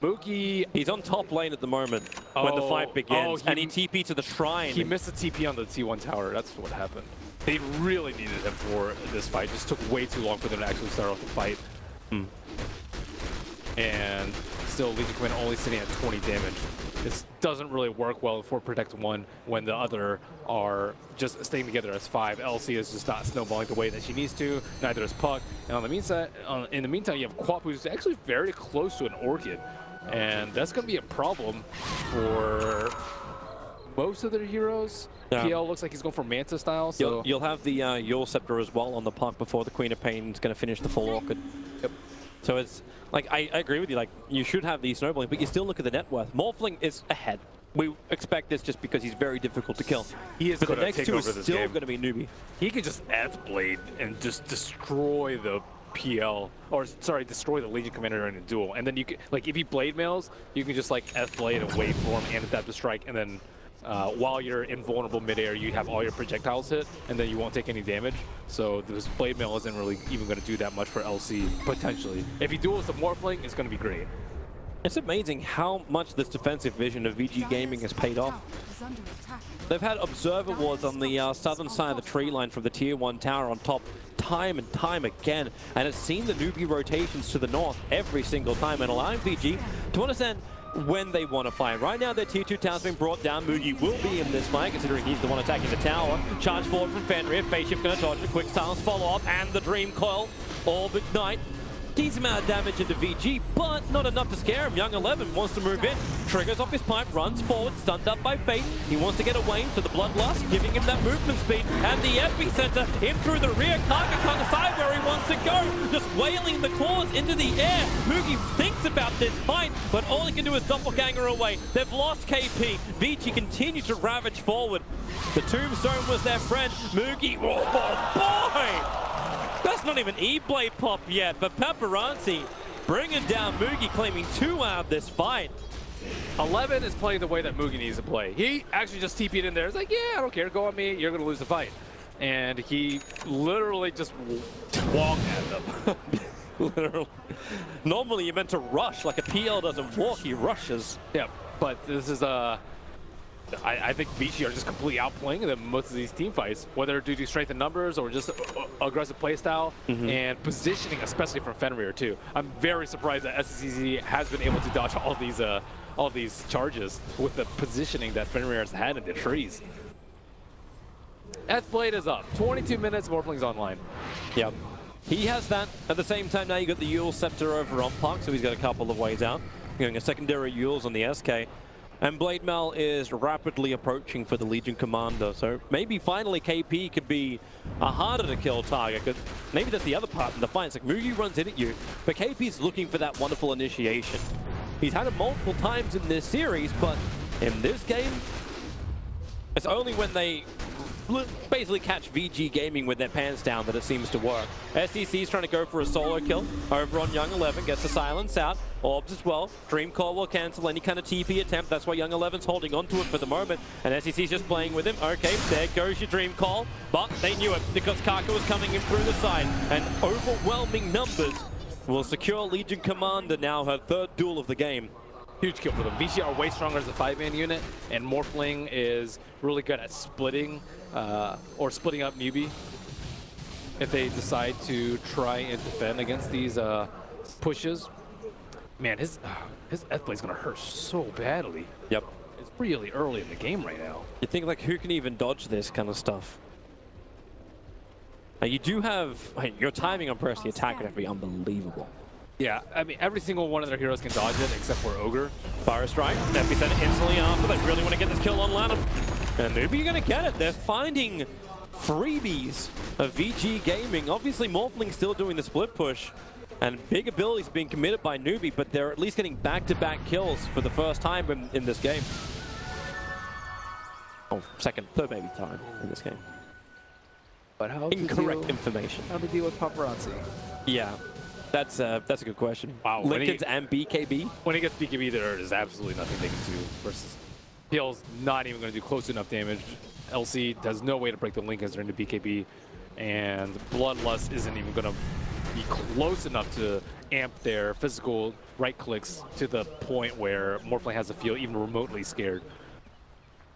Mugi... He's on top lane at the moment when the fight begins, and he TP to the shrine. He missed the TP on the T1 tower. That's what happened. They really needed him for this fight. Just took way too long for them to actually start off the fight. And still, Legion Command only sitting at 20 damage. This doesn't really work well for Protect 1 when the other are just staying together as 5. LC is just not snowballing the way that she needs to. Neither is Puck. And on the in the meantime, you have Quap, who's actually very close to an Orchid. And that's going to be a problem for most of their heroes. Yeah. PL looks like he's going for Manta style. So You'll have the Yule Scepter as well on the Puck before the Queen of Pain is going to finish the full Orchid. Yep. So it's, like, I agree with you, like, you should have these snowballing, but you still look at the net worth. Morphling is ahead. We expect this just because he's very difficult to kill. He is going to take over this game. But the next two is still going to be NewBee. He can just F-Blade and just destroy the PL, or sorry, destroy the Legion Commander in a duel. And then you can, like, if he Blade Mails, you can just, like, F-Blade and wait for him and adapt to strike, and then while you're invulnerable midair, you have all your projectiles hit, and then you won't take any damage. So this Blade Mail isn't really even going to do that much for LC, potentially. If he duels the Morphling, it's going to be great. It's amazing how much this defensive vision of VG Gaming has paid off. They've had Observer Wards on the southern side of the tree line from the Tier 1 tower on top time and time again, and it's seen the NewBee rotations to the north every single time and allowing VG to understand when they want to fight. Right now, their Tier 2 tower's been brought down. Mugi will be in this fight, considering he's the one attacking the tower. Charge forward from Fenrir. Phase Shift going to dodge a quick silence follow-up, and the Dream Coil. Orb Ignite. Decent amount of damage into VG, but not enough to scare him. Young 11 wants to move in, triggers off his pipe, runs forward, stunned up by Fate. He wants to get away to the Bloodlust, giving him that movement speed, and the epicenter in through the rear. Kaka can't decide where he wants to go, just wailing the claws into the air. Mugi thinks about this fight, but all he can do is doppelganger away. They've lost KP. VG continue to ravage forward. The Tombstone was their friend. Mugi, oh boy! That's not even E-Blade pop yet, but Paparazzi bringing down Mugi, claiming 2 out of this fight. 11 is playing the way that Mugi needs to play. He actually just TP'd in there. It's like, yeah, I don't care. Go on me. You're going to lose the fight. And he literally just walked at them. Literally. Normally, you're meant to rush. Like a PL doesn't walk, he rushes. Yeah, but this is I think Vici are just completely outplaying them most of these team fights, whether due to strength in numbers or just aggressive playstyle and positioning, especially from Fenrir too. I'm very surprised that SCZ has been able to dodge all these charges with the positioning that Fenrir has had in the trees. F-Blade is up. 22 minutes, Morphling's online. Yep. He has that. At the same time, now you got the Yule Scepter over on Puck, so he's got a couple of ways out. Going a secondary Yules on the SK. And Blade Mail is rapidly approaching for the Legion Commander, so maybe finally KP could be a harder to kill target, because maybe that's the other part in the fight. It's like Mugi runs in at you, but KP's looking for that wonderful initiation. He's had it multiple times in this series, but in this game, it's only when they basically catch VG Gaming with their pants down, that it seems to work. SEC's trying to go for a solo kill over on Young 11, gets the silence out. Orbs as well. Dream Call will cancel any kind of TP attempt. That's why Young 11's holding on to it for the moment. And SEC's just playing with him. Okay, there goes your Dream Call. But they knew it because Kaka was coming in through the side. And overwhelming numbers will secure Legion Commander now her third duel of the game. Huge kill for them. Vici are way stronger as a 5-man unit, and Morphling is really good at splitting or splitting up Newbee if they decide to try and defend against these pushes. Man, his F-play is going to hurt so badly. Yep. It's really early in the game right now. You think, like, who can even dodge this kind of stuff? You do have, your timing on press the attack would have to be unbelievable. Yeah, I mean, every single one of their heroes can dodge it except for Ogre. Fire Strike, Epicenter instantly after. They really want to get this kill on Lanham. And Newbee going to get it. They're finding freebies of VG Gaming. Obviously, Morphling still doing the split push. And big abilities being committed by Newbee, but they're at least getting back-to-back kills for the first time in this game. Oh, third maybe time in this game. But how incorrect information. How to deal with paparazzi? Yeah, that's a good question. Wow, Lincolns and BKB. When he gets BKB, there is absolutely nothing they can do versus PL's not even going to do close enough damage. LC has no way to break the Lincolns during the BKB, and Bloodlust isn't even going to be close enough to amp their physical right clicks to the point where Morphling has to feel even remotely scared.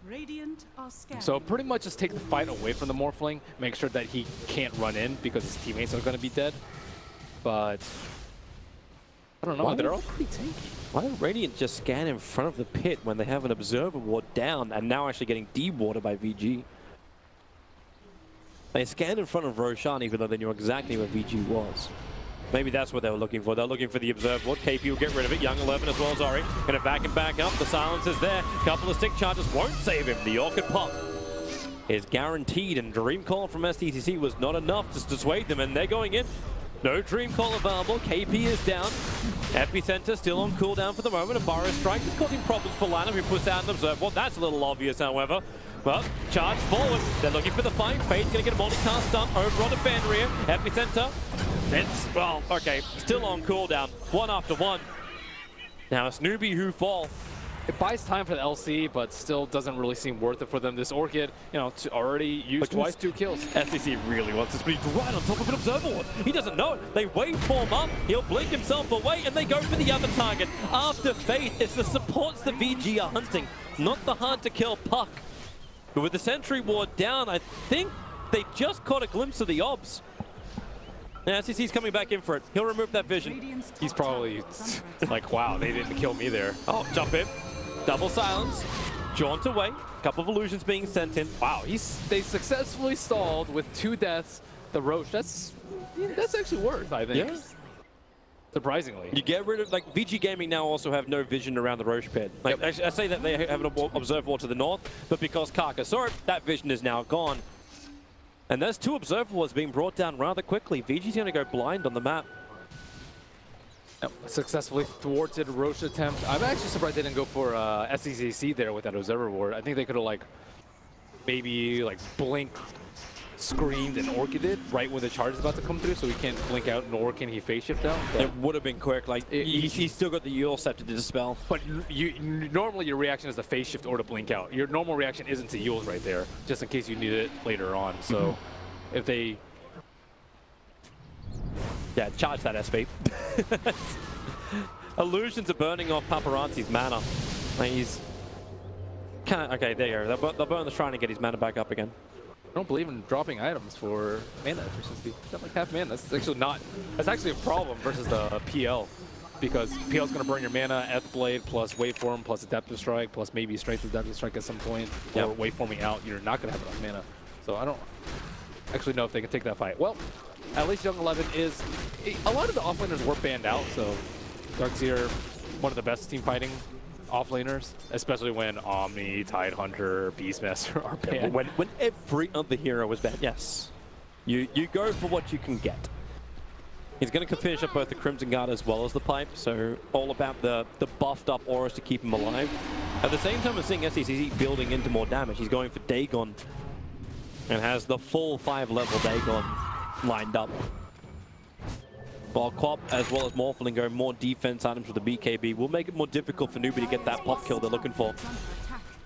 Radiant are scared. So pretty much just take the fight away from the Morphling, make sure that he can't run in because his teammates are going to be dead. But I don't know, they're all pretty tanky. Why don't Radiant just scan in front of the pit when they have an Observer Ward down and now actually getting de-watered by VG? They scanned in front of Roshan even though they knew exactly where VG was. Maybe that's what they were looking for. They're looking for the Observer Ward. KP will get rid of it. Young 11 as well as Ori. Gonna back him back up. The silence is there. Couple of stick charges won't save him. The Orchid Pop is guaranteed, and Dream Call from STCC was not enough to dissuade them, and they're going in. No Dream Call available. KP is down. Epicenter still on cooldown for the moment. A Fire Strike is causing problems for Lanham, who puts out an Observer Ward. That's a little obvious, however. Well, charge forward. They're looking for the fight. Fade's going to get a multicast stun over on the Fenrir. Epicenter. It's, well, okay, still on cooldown. One after one. Now it's Newbee who fall. It buys time for the LC, but still doesn't really seem worth it for them. This Orchid, you know, already used twice, 2 kills. SEC really wants this, but he's right on top of an Observer Ward. He doesn't know it. They waveform up. He'll blink himself away, and they go for the other target. After Fade, it's the supports the VG are hunting, not the hard-to-kill Puck. But with the Sentry Ward down, I think they just caught a glimpse of the Obs. Now SEC's coming back in for it. He'll remove that vision. He's probably like, wow, they didn't kill me there. Oh, jump in. Double silence. Jaunt away. Couple of illusions being sent in. Wow, they successfully stalled with 2 deaths. The Roche, that's actually worth, I think. Yeah. Surprisingly. You get rid of, like, VG Gaming now also have no vision around the Roche pit. Like, Yep. I say that they have an Observer Ward to the north, but because Kaka saw it, that vision is now gone. And there's 2 Observer Wards being brought down rather quickly. VG's going to go blind on the map. Yep. Successfully thwarted Roche attempt. I'm actually surprised they didn't go for SECC there with that Observer Ward. I think they could have, like, maybe, like, blink, screamed, and Orchided right when the charge is about to come through, so he can't blink out, nor can he phase shift out. It would have been quick. Like, he's still got the Eul Scepter to dispel. But normally your reaction is to phase shift or to blink out. Your normal reaction isn't to Eul's right there, just in case you need it later on. So if they... Yeah, charge that SP. Illusions are burning off Paparazzi's mana. Like, he's... Okay, there you go. They'll burn the Shrine and get his mana back up again. I don't believe in dropping items for mana efficiency. It's not like half mana. That's actually not. That's actually a problem versus the PL, because PL is going to burn your mana, F Blade plus Waveform plus Adaptive Strike plus maybe Strength Adaptive Strike at some point, or Waveforming out. You're not going to have enough mana. So I don't actually know if they can take that fight. Well, at least Young 11 is. A lot of the offlaners were banned out, so Darkseer, one of the best team fighting offlaners, especially when Omni, Tidehunter, Beastmaster are banned. When every other hero was banned, yes. You go for what you can get. He's going to finish up both the Crimson Guard as well as the Pipe, so all about the buffed up auras to keep him alive. At the same time as seeing SECC building into more damage, he's going for Dagon. and has the full 5-level Dagon lined up. While Quap as well as Morphling go more defense items with the BKB will make it more difficult for Newbee to get that pop kill they're looking for.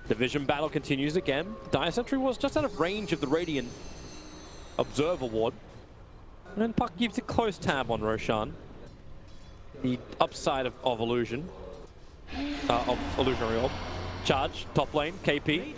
The vision battle continues again. Dire Sentry was just out of range of the Radiant Observer Ward. And Puck keeps a close tab on Roshan. The upside of Illusion. Of Illusionary Orb. Charge, top lane, KP.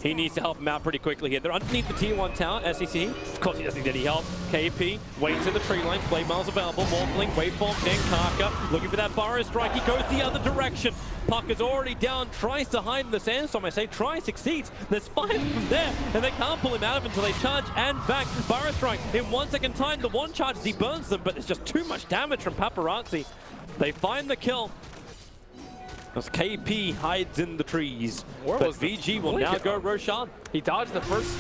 He needs to help him out pretty quickly here. They're underneath the tier 1 tower, SEC. Of course he doesn't need any help. KP waits in the tree line, Blade Miles available. Morphling, waveform, then Karka. Looking for that burrow strike, he goes the other direction. Puck is already down, tries to hide in the sandstorm. I say try, succeeds. There's 5 from there, and they can't pull him out of it until they charge and back. Burrow strike in 1 second time. The one charges, he burns them, but it's just too much damage from Paparazzi. They find the kill. As KP hides in the trees, but VG will now go Roshan. He dodged the first,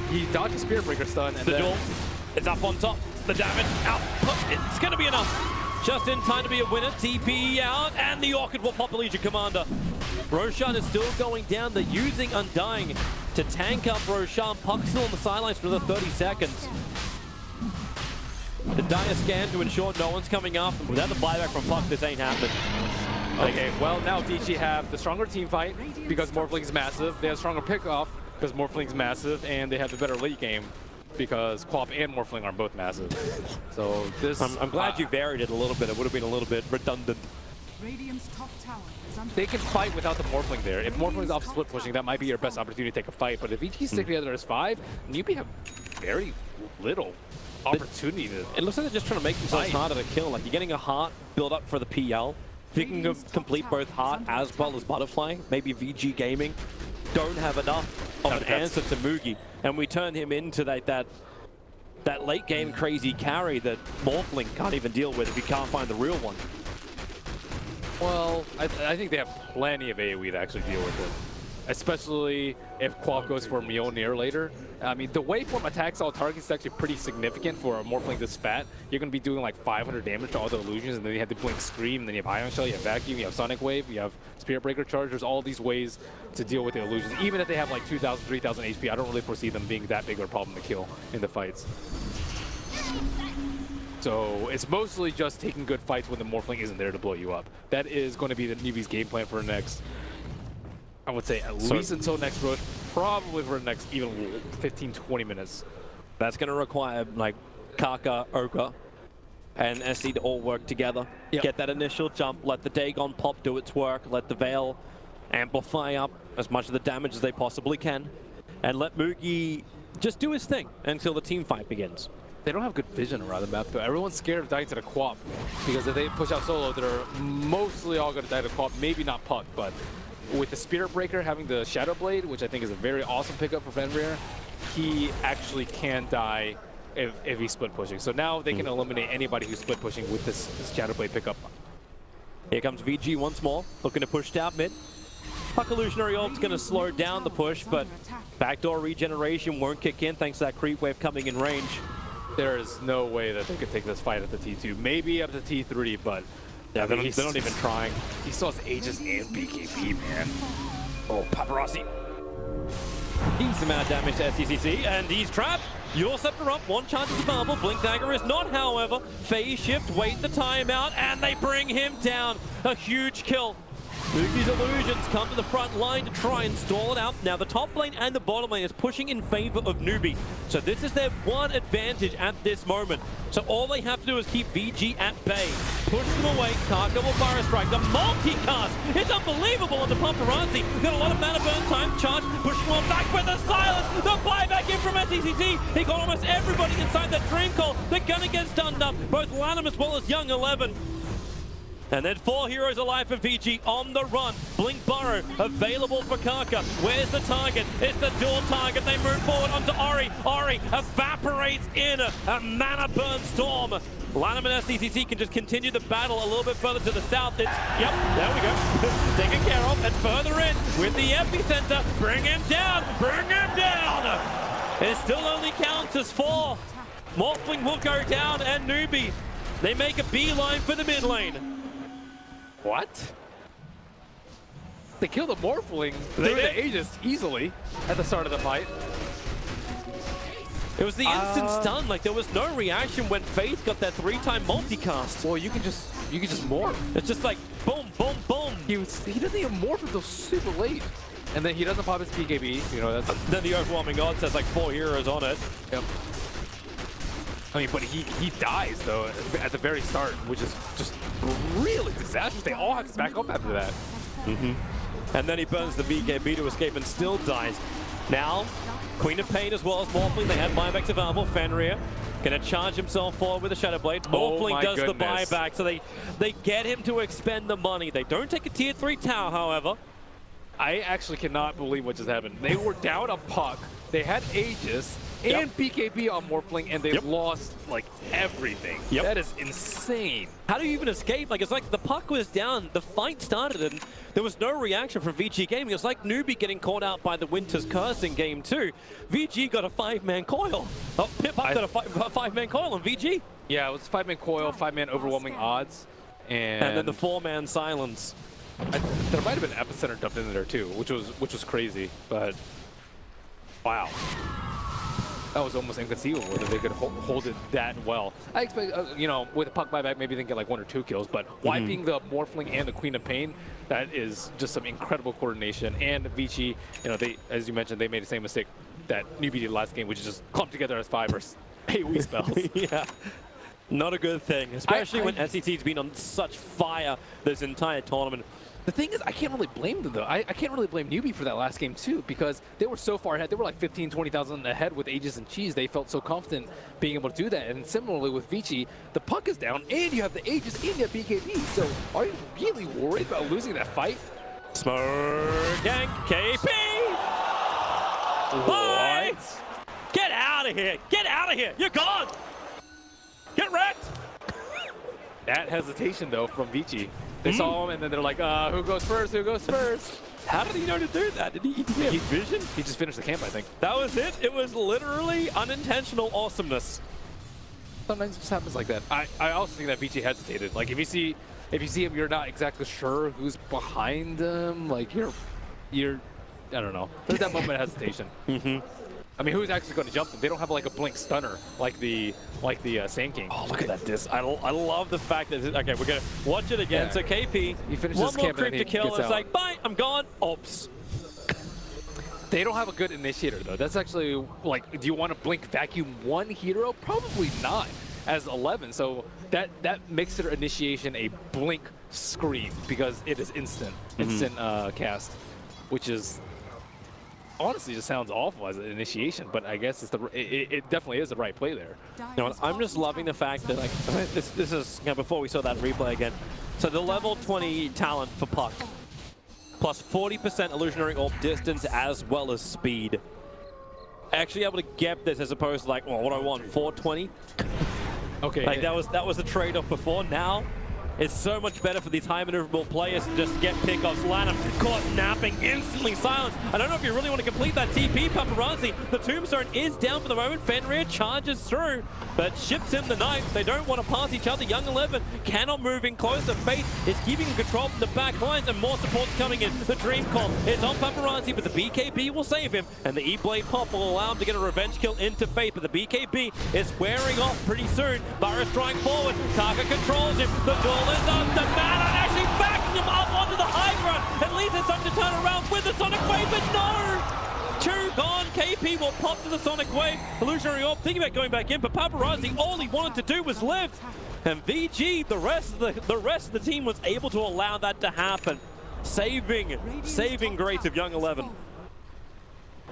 he dodged the Spirit Breaker stun, and the duel is up on top. The damage out, it's gonna be enough. Just in time to be a winner, TP out, and the Orchid will pop a Legion Commander. Roshan is still going down. They're using Undying to tank up Roshan. Puck still on the sidelines for another 30 seconds. The Dire scan to ensure no one's coming up. Without the buyback from Puck, this ain't happening. Okay, well now Vici have the stronger team fight because Morphling's massive. They have stronger pickoff because Morphling's massive, and they have the better late game because Quap and Morphling are both massive. So this, I'm glad you varied it a little bit. It would have been a little bit redundant. Radiant's top tower is under they can fight without the Morphling there. If Morphling's off split pushing, that might be your best opportunity to take a fight. But if Vici stick together as 5, Newbee have very little opportunity to. It looks like they're just trying to make themselves harder to kill. Like you're getting a heart build up for the PL. If you can complete both Heart as well as Butterfly, maybe VG Gaming don't have enough of an answer to Mugi. And we turn him into that late game crazy carry that Morphling can't even deal with if he can't find the real one. Well, I think they have plenty of AoE to actually deal with it. Especially if Quap goes for Mjolnir later. I mean, the waveform attacks all targets is actually pretty significant for a Morphling this fat. You're going to be doing like 500 damage to all the illusions, and then you have the Blink Scream, and then you have Ion Shell, you have Vacuum, you have Sonic Wave, you have Spirit Breaker Charge. There's all these ways to deal with the illusions. Even if they have like 2,000, 3,000 HP, I don't really foresee them being that big of a problem to kill in the fights. So it's mostly just taking good fights when the Morphling isn't there to blow you up. That is going to be the Newbee's game plan for the next, I would say at least until next rush, probably for the next even 15, 20 minutes. That's going to require like Karka, Ogre, and SC to all work together. Yep. Get that initial jump, let the Dagon pop do its work, let the Veil amplify up as much of the damage as they possibly can, and let Mugi just do his thing until the team fight begins. They don't have good vision around the map, though. Everyone's scared of dying to the Quap, because if they push out solo, they're mostly all going to die to Quap, maybe not Puck, but with the Spirit Breaker having the Shadow Blade, which I think is a very awesome pickup for Fenrir, he actually can die if he's split pushing. So now they can eliminate anybody who's split pushing with this Shadow Blade pickup. Here comes VG once more, looking to push down mid. Puck Illusionary Ult's going to slow down the push, but backdoor regeneration won't kick in thanks to that creep wave coming in range. There is no way that they could take this fight at the T2. Maybe up to T3, but yeah, they're not even trying. He still has Aegis and BKB, man. Oh, Paparazzi. Decent amount of damage to SCCC, and he's trapped. Your Scepter up, one chance is available. Blink Dagger is not, however. Phase Shift, wait the timeout, and they bring him down. A huge kill. Mugi's illusions come to the front line to try and stall it out. Now the top lane and the bottom lane is pushing in favor of Newbee. So this is their one advantage at this moment. So all they have to do is keep VG at bay. Push them away, Karka will fire strike. The multicast is unbelievable on the Paparazzi. Got a lot of mana burn time, charge, pushing one back with the silence. The buyback in from SCCC. He got almost everybody inside that Dream Call. They're gonna get stunned up, both Lanham as well as Young 11. And then 4 heroes alive for VG on the run. Blink Burrow available for Karka. Where's the target? It's the dual target. They move forward onto Ori. Ori evaporates in a mana burn storm. Lanham and SCCC can just continue the battle a little bit further to the south. It's, yep, there we go. Taken care of, and further in with the epicenter. Bring him down, bring him down. It still only counts as 4. Morphling will go down, and Newbee, they make a beeline for the mid lane. What? They killed a Morphling through the Aegis easily at the start of the fight. It was the instant stun. Like there was no reaction when Faith got that 3-time multicast. Well, you can just morph. It's just like boom, boom, boom. He doesn't even morph until super late, and then he doesn't pop his PKB. You know, that's Then the overwhelming odds has like 4 heroes on it. Yep. I mean, but he dies though at the very start, which is just really disastrous. They all have to back up after that. And then he burns the BKB to escape and still dies. Now, Queen of Pain as well as Morphling, they had buybacks available. Fenrir gonna charge himself forward with a Shadow Blade. Morphling does the buyback, so they get him to expend the money. They don't take a tier 3 tower, however. I actually cannot believe what just happened. They were down a puck. They had Aegis and BKB on Morphling, and they lost like everything. That is insane. How do you even escape? Like, it's like the puck was down, the fight started, and there was no reaction from Vici Gaming. It was like Newbee getting caught out by the Winter's Curse in game 2. VG got a 5-man coil. Oh, Pip Up got a 5-man coil on VG. Yeah, it was 5-man coil, 5-man overwhelming odds, and then the 4-man silence. There might have been Epicenter dumped in there too, which was crazy, but wow. That was almost inconceivable that they could hold it that well. I expect, you know, with a puck buyback, maybe they can get like 1 or 2 kills, but wiping the Morphling and the Queen of Pain, that is just some incredible coordination. And Vici, you know, they, as you mentioned, they made the same mistake that Newbee did last game, which is just clump together as 5 or 8 spells. Yeah. Not a good thing, especially when SET's been on such fire this entire tournament. The thing is, I can't really blame them, though. I can't really blame Newbee for that last game, too, because they were so far ahead. They were like 15, 20,000 ahead with Aegis and Cheese. They felt so confident being able to do that. And similarly with Vici, the puck is down, and you have the Aegis, and you have BKB. So are you really worried about losing that fight? Smirk Gang KP! Bye! Get out of here! Get out of here! You're gone! Get wrecked! That hesitation, though, from Vici. They saw him, and then they're like, who goes first? Who goes first? How did he know to do that? Did he have vision? He just finished the camp, I think. That was it? It was literally unintentional awesomeness. Sometimes it just happens like that. I also think that Vici hesitated. Like, if you see him, you're not exactly sure who's behind him. Like, you're I don't know. There's that moment of hesitation. I mean, who's actually going to jump them? They don't have like a blink stunner like the Sand King. Oh, look at that disc. I love the fact that, okay, we're going to watch it again. So KP, he finishes one more camp creep to kill, and it's out. like, bye, I'm gone. Oops. They don't have a good initiator, though. That's actually, like, do you want to blink vacuum 1 hero? Probably not, as 11. So that makes their initiation a blink scream, because it is instant cast, which is honestly just sounds awful as an initiation, but I guess it's it definitely is the right play there. You know, I'm just loving the fact that, like, this is, you know, before we saw that replay again. So the level 20 talent for Puck, plus 40% illusionary orb distance as well as speed. Actually able to get this as opposed to, like, well, what do I want, 420? Okay. Like, that was the trade-off before. Now it's so much better for these high maneuverable players to just get pickoffs. Lanham caught napping, instantly silenced. I don't know if you really want to complete that TP, Paparazzi. The Tombstone is down for the moment. Fenrir charges through, but ships him the knife. They don't want to pass each other. Young 11 cannot move in closer. Faith is keeping control from the back lines, and more support's coming in. The Dream Call is on Paparazzi, but the BKB will save him, and the E-Blade pop will allow him to get a revenge kill into Faith, but the BKB is wearing off pretty soon. Burrow strike forward. Taka controls him. The duel is up. The Malon actually backing him up onto the high ground. At least it's time to turn around with the Sonic Wave, but no! 2 gone. KP will pop to the Sonic Wave. Illusionary Orb thinking about going back in, but Paparazzi, all he wanted to do was live. And VG, the rest of the team was able to allow that to happen. Saving grace of Young 11.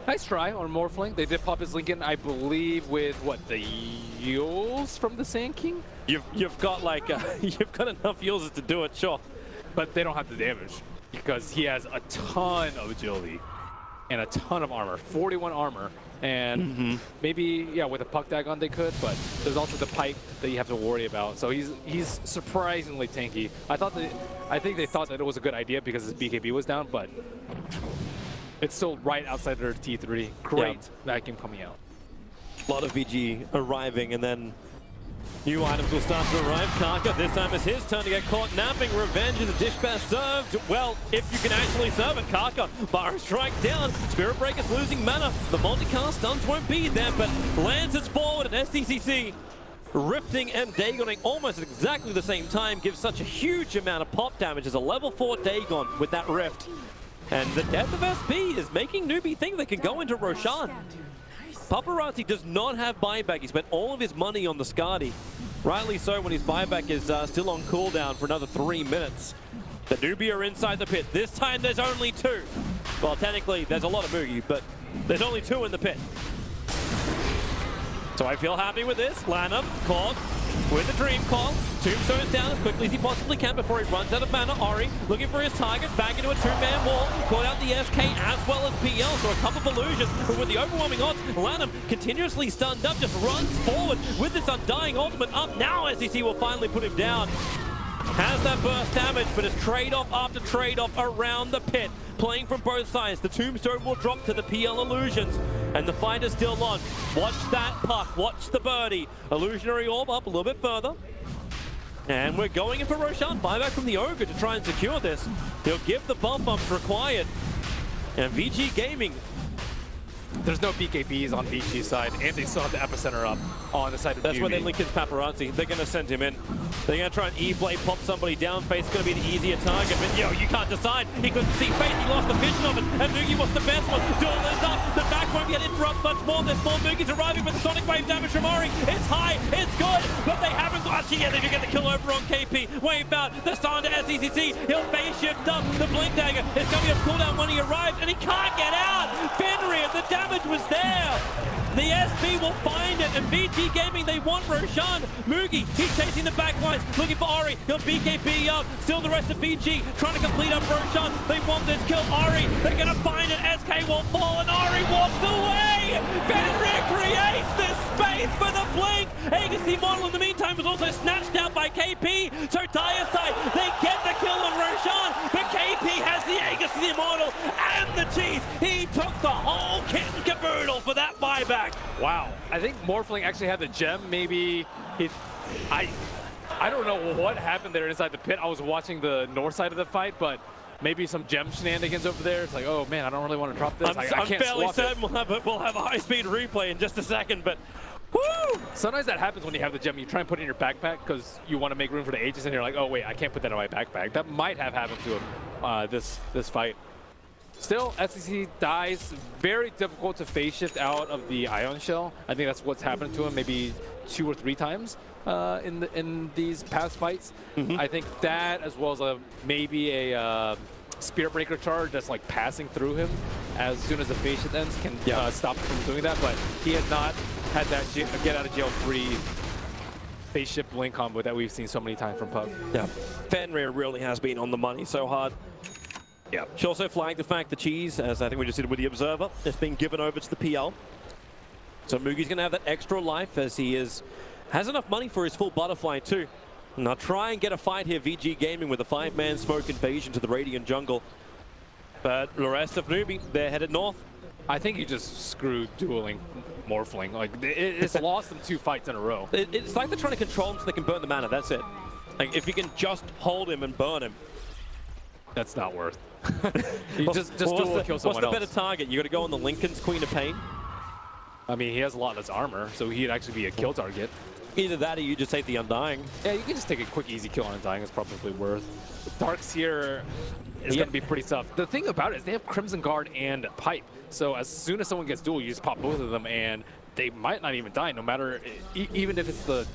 Nice try on Morphling. They did pop his Lincoln, I believe, with what, the Yules from the Sand King? You've got like you've got enough Yules to do it, sure, but they don't have the damage because he has a ton of agility and a ton of armor, 41 armor, and maybe with a puck dagon they could, but there's also the pipe that you have to worry about. So he's surprisingly tanky. I think they thought that it was a good idea because his BKB was down, but it's still right outside their T3. Great vacuum coming out. A lot of VG arriving, and then New items will start to arrive. Karka, this time it's his turn to get caught napping. Revenge is a dish best served. Well, if you can actually serve it. Karka, Bar strike down. Spirit Breaker's losing mana. The multicast stuns won't be there, but lands its forward at SDCC. Rifting and Dagoning almost at exactly the same time gives such a huge amount of pop damage as a level 4 Dagon with that Rift. And the death of SB is making Newbee think they can go into Roshan. Paparazzi does not have buyback. He spent all of his money on the Skadi. Rightly so when his buyback is still on cooldown for another 3 minutes. The Newbee are inside the pit. This time there's only 2. Well, technically there's a lot of Mugi, but there's only 2 in the pit. So I feel happy with this. Lanham, caught with the Dream Call. Tombstone's down as quickly as he possibly can before he runs out of mana. Ori looking for his target, back into a 2-man wall. Caught out the SK as well as PL, so a couple of illusions. But with the overwhelming odds, Lanham continuously stunned up, just runs forward with this Undying ultimate up. Now SEC will finally put him down. Has that burst damage, but it's trade-off after trade-off around the pit. Playing from both sides. The Tombstone will drop to the PL Illusions. And the fight is still on. Watch that puck. Watch the birdie. Illusionary Orb up a little bit further. And we're going in for Roshan. Buyback from the Ogre to try and secure this. He'll give the bumps required. And Vici Gaming. There's no BKBs on Vici's side, and they still have the Epicenter up on the side of That's Newbee. where they link his Paparazzi. They're going to send him in. They're going to try and E-Blade pop somebody down. Face going to be the easier target, but yo, you can't decide. He couldn't see Face, he lost the vision of it, and Mugi was the best one. Duel is up, the back won't get interrupted much more. There's 4 Mugis arriving with the Sonic Wave damage from Ori. It's high, it's good, but they haven't got actually yet. They can get the kill over on KP. Wave out, the stun to SECC. He'll phase shift up. The Blink Dagger is coming up cooldown when he arrives, and he can't get out. Fenrir, the damage was there. The SB will find it, and VG Gaming, they want Roshan. Mugi, he's chasing the backlines, looking for Ori. He'll BKB up. Still the rest of VG trying to complete up Roshan. They want this kill. Ori, they're going to find it. SK will fall, and Ori walks away. Fenrir creates this space for the Blink. Agassi model in the meantime was also snatched out by KP. So Dire side, they get the kill on Roshan, but KP has the Agassi model and the cheese. He took the whole kit and caboodle for that buyback. Wow. I think Morphling actually had the gem. Maybe I don't know what happened there inside the pit. I was watching the north side of the fight, but maybe some gem shenanigans over there. It's like, oh man, I don't really want to drop this. I can't fairly certain we'll have a high-speed replay in just a second, but woo! Sometimes that happens when you have the gem. You try and put it in your backpack because you want to make room for the Aegis, and you're like, oh wait, I can't put that in my backpack. That might have happened to him this fight. Still, SEC dies. Very difficult to phase shift out of the Ion Shell. I think that's what's happened to him maybe 2 or 3 times in these past fights. I think that, as well as maybe a Spirit Breaker charge that's like passing through him as soon as the phase shift ends can stop him from doing that. But he had not had that get out of jail free phase shift Blink combo that we've seen so many times from Pug. Yeah, Fenrir really has been on the money so hard. Yeah. She also flagged the fact the cheese, as I think we just did with the Observer, is being given over to the PL. So Mugi's going to have that extra life as he has enough money for his full butterfly too. Now try and get a fight here, VG Gaming, with a 5-man smoke invasion to the Radiant jungle. But the rest of Newbee, they're headed north. I think you just screwed dueling Morphling. Like, it's lost them 2 fights in a row. It's like they're trying to control him so they can burn the mana, that's it. Like, if you can just hold him and burn him. That's not worth. You just duel kill someone else. What's the better target? You got to go on the Lincoln's Queen of Pain? I mean, he has a lot less armor, so he'd actually be a kill target. Either that or you just take the Undying. Yeah, you can just take a quick, easy kill on Undying. It's probably worth. Darks here is going to be pretty tough. The thing about it is they have Crimson Guard and Pipe. So as soon as someone gets duel, you just pop both of them, and they might not even die, no matter, even if it's the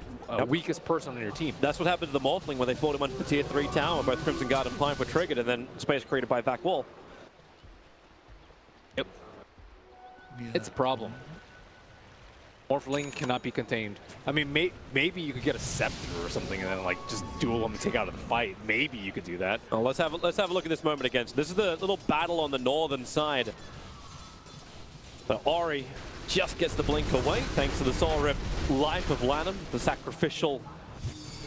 weakest person on your team. That's what happened to the Morphling when they fought him under the tier 3 tower. Both Crimson Guard and Pipe were triggered, and then space created by Vac Wall. Yep. Yeah. It's a problem. Morphling cannot be contained. I mean, maybe you could get a Scepter or something and then like just duel them and take out of the fight. Maybe you could do that. Oh, let's have a look at this moment again. So this is the little battle on the northern side. But Ori just gets the blink away thanks to the Soul Rip life of Lanham, the sacrificial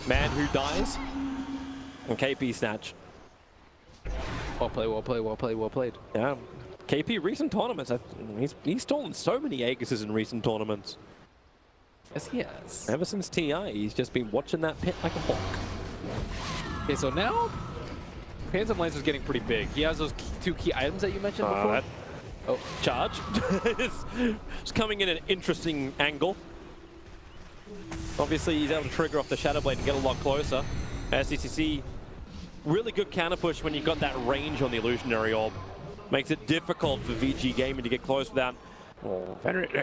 man who dies. And KP snatch. Well played, well played, well played, well played. Yeah. KP recent tournaments, he's stolen so many Aegises in recent tournaments. Yes, he has. Ever since TI, he's just been watching that pit like a hawk. Okay, so now Phantom Lancer's getting pretty big. He has those two key items that you mentioned before. Oh, charge. It's coming in an interesting angle. Obviously, he's able to trigger off the Shadow Blade and get a lot closer. SCCC, really good counter push when you've got that range on the Illusionary Orb. Makes it difficult for VG Gaming to get close without... Oh, Fenrir. No.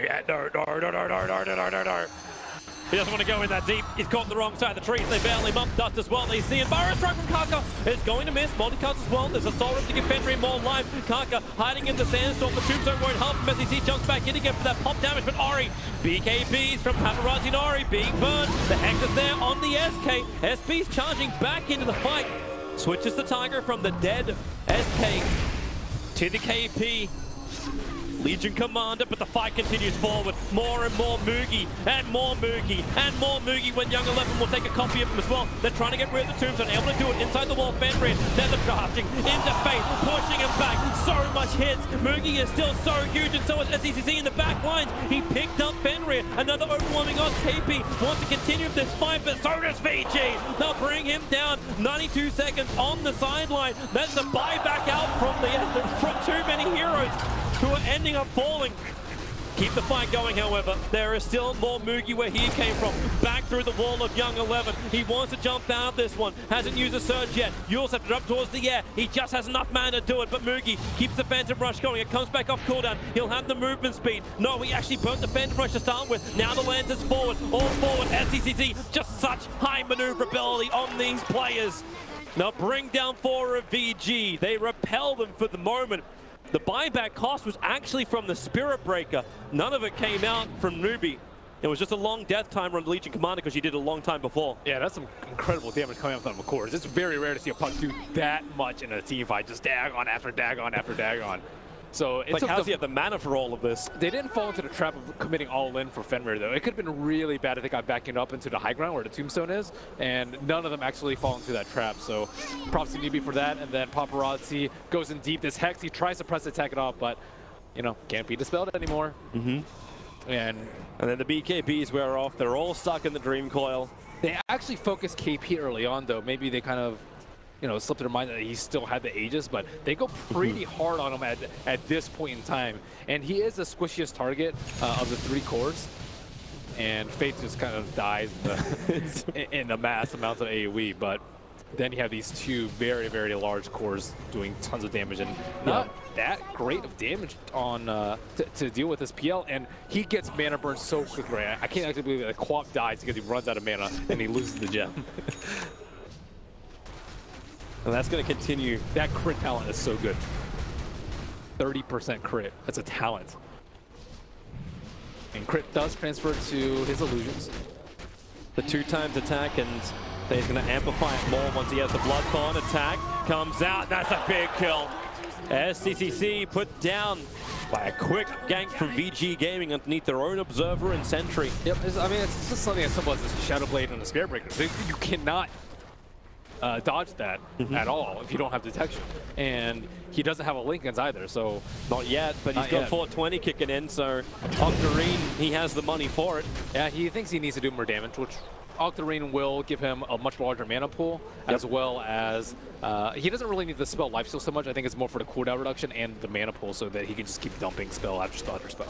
He doesn't want to go in that deep. He's caught the wrong side of the trees. They bail him up. Dust as well. They see it. Burrow strike from Kaka is going to miss. Multicuts as well. There's a soul rip to give Fenrir more life. Kaka hiding in the sandstorm. The tombstone won't help him as he jumps back in again for that pop damage. But Ori, BKBs from Paparazzi and Ori being burned. The Hex is there on the SK. SP's charging back into the fight. Switches the Tiger from the dead SK to the KP. Legion Commander, but the fight continues forward. More and more Moogie, and more Moogie, and more Moogie when Young 11 will take a copy of him as well. They're trying to get rid of the tombstone, able to do it inside the wall. Fenrir, they're charging into Fate, pushing him back. So much hits. Moogie is still so huge, and so is SCCC in the back lines. He picked up Fenrir. Another overwhelming on KP. Wants to continue this fight, but so does Vici. They'll bring him down. 92 seconds on the sideline. That's a buyback out from too many heroes who are ending up falling. Keep the fight going, however. There is still more Moogie where he came from. Back through the wall of Young 11. He wants to jump out of this one. Hasn't used a surge yet. Yules have to drop towards the air. He just has enough mana to do it, but Moogie keeps the Phantom Rush going. It comes back off cooldown. He'll have the movement speed. No, he actually burnt the Phantom Rush to start with. Now the Lancer's forward. All forward. SCCC, just such high maneuverability on these players. Now bring down 4 of VG. They repel them for the moment. The buyback cost was actually from the Spirit Breaker. None of it came out from Newbee. It was just a long death timer on the Legion Commander because she did it a long time before. Yeah, that's some incredible damage coming out from McCord. It's very rare to see a puck do that much in a team fight. Just Dagon after Dagon after Dagon. So it's like, how does he have the mana for all of this? They didn't fall into the trap of committing all in for Fenrir, though. It could have been really bad if they got backing up into the high ground where the tombstone is, and none of them actually fall into that trap. So props to NewBee for that. And then Paparazzi goes in deep. This Hex, he tries to press attack it off, but, you know, can't be dispelled anymore. And then the BKBs wear off. They're all stuck in the Dream Coil. They actually focused KP early on, though. Maybe they kind of, you know, slipped in their mind that he still had the Aegis, but they go pretty hard on him at this point in time. And he is the squishiest target of the 3 cores. And Fate just kind of dies in the mass amounts of AoE. But then you have these 2 very, very large cores doing tons of damage. And not that great of damage on to deal with this PL. And he gets mana burn so quickly. I can't actually believe that Quap dies because he runs out of mana and he loses the gem. And that's going to continue. That crit talent is so good. 30% crit. That's a talent. And crit does transfer to his illusions. The 2 times attack, and he's going to amplify it more once he has the Blood Con attack. Comes out. That's a big kill. SCCC put down by a quick gank from VG Gaming underneath their own Observer and Sentry. Yep. I mean, it's just something as simple as a Shadow Blade and a Spirit Breaker. You cannot dodge that at all if you don't have detection. And he doesn't have a Lincoln's either, so... Not yet, but he's got 420 kicking in, so Octarine, he has the money for it. Yeah, he thinks he needs to do more damage, which Octarine will give him a much larger mana pool, as well as... he doesn't really need the spell lifesteal so much. I think it's more for the cooldown reduction and the mana pool so that he can just keep dumping spell after spell after spell.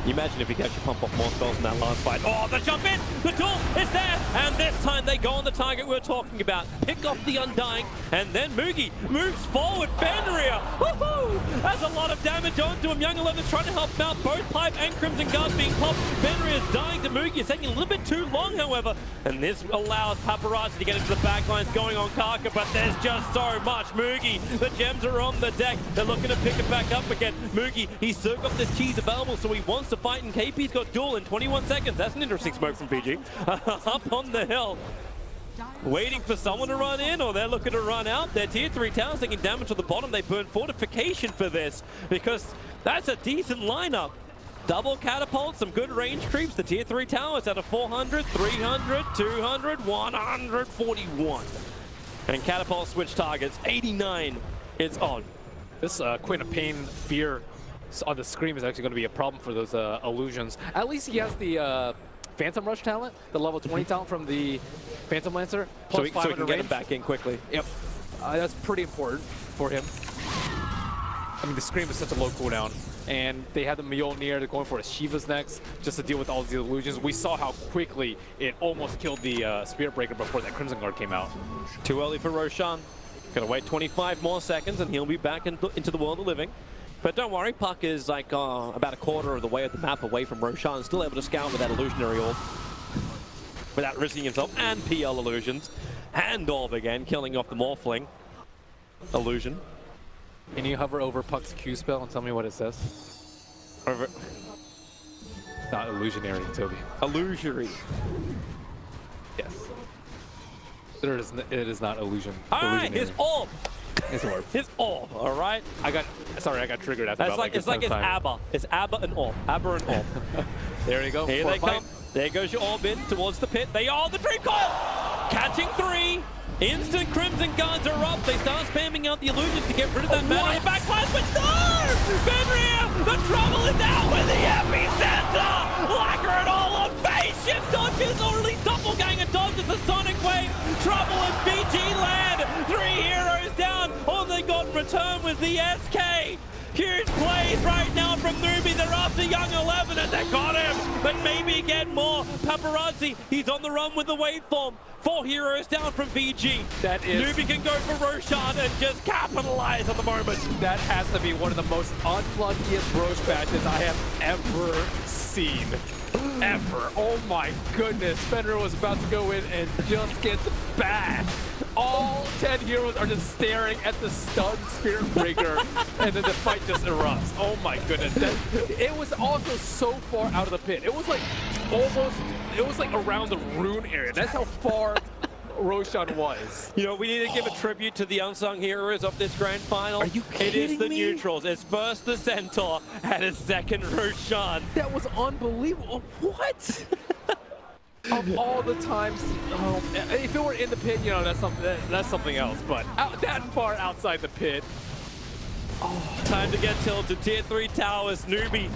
You imagine if he could actually pump off more spells in that last fight. Oh, the jump in! The duel is there! And this time they go on the target we're talking about. Pick off the Undying, and then Moogie moves forward. Fenrir! Woohoo! That's a lot of damage onto him. Young 11 is trying to help him out. Both Pipe and Crimson Guard being popped. Fenrir is dying to Moogie. It's taking a little bit too long, however. And this allows Paparazzi to get into the backlines going on Kaka, but there's just so much. Moogie, the gems are on the deck. They're looking to pick it back up again. Moogie, he's still got this cheese available, so he wants to fight, and KP's got duel in 21 seconds. That's an interesting smoke from VG. Up on the hill. Waiting for someone to run in, or they're looking to run out. Their tier 3 towers taking damage to the bottom. They burn fortification for this, because that's a decent lineup. Double catapult, some good range creeps. The tier 3 towers out of 400, 300, 200, 141. And catapult switch targets, 89 is on. This Queen of Pain Fear on the Scream is actually going to be a problem for those illusions. At least he has the Phantom Rush talent, the level 20 talent from the Phantom Lancer. So he can get him back in quickly. Yep. That's pretty important for him. I mean, the Scream is such a low cooldown. And they had the Mjolnir, they're going for a Shiva's next, just to deal with all these illusions. We saw how quickly it almost killed the Spirit Breaker before that Crimson Guard came out. Too early for Roshan. Gonna wait 25 more seconds and he'll be back into the world of living. But don't worry, Puck is like about a quarter of the way of the map away from Roshan, still able to scout with that illusionary orb without risking himself, and PL illusions. And orb again, killing off the Morphling illusion. Can you hover over Puck's Q spell and tell me what it says? Over. Not illusionary, Toby. Illusory. Yes. It is not illusion. Alright, his orb! His orb. His orb, alright? I got triggered after That's about it's like it's ABBA. It's ABBA and orb. ABBA and orb. There you go. Here they come. There goes your orb in towards the pit. They are the Dream Coil! Catching 3. Instant Crimson Guards are up. They start spamming out the illusions to get rid of that man on the back pass, but no! Benria, the trouble is out with the epicenter! Lacquer and all on base shift dodges, or at least doppelganger dodges the Sonic Wave. Trouble in BG land. 3 heroes down. All they got in return was the SK. Huge plays right now from Newbee. They're after Young 11 and they got him. But maybe get more. Paparazzi, he's on the run with the waveform. 4 heroes down from VG. Newbee can go for Roshan and just capitalize on the moment. That has to be one of the most unluckiest Roche matches I have ever seen. Ever. Oh my goodness. Fenrir was about to go in and just get bashed. All 10 heroes are just staring at the stunned Spirit Breaker, and then the fight just erupts. Oh my goodness. It was also so far out of the pit. It was like around the rune area. That's how far Roshan was. You know, we need to give a tribute to the unsung heroes of this grand final. Are you kidding It is the me? neutrals. It's first the Centaur and it's second Roshan. That was unbelievable. What? Of all the times, if it were in the pit, you know, that's something else. But that far outside the pit. Time to get tilted. Tier 3 towers. Newbee.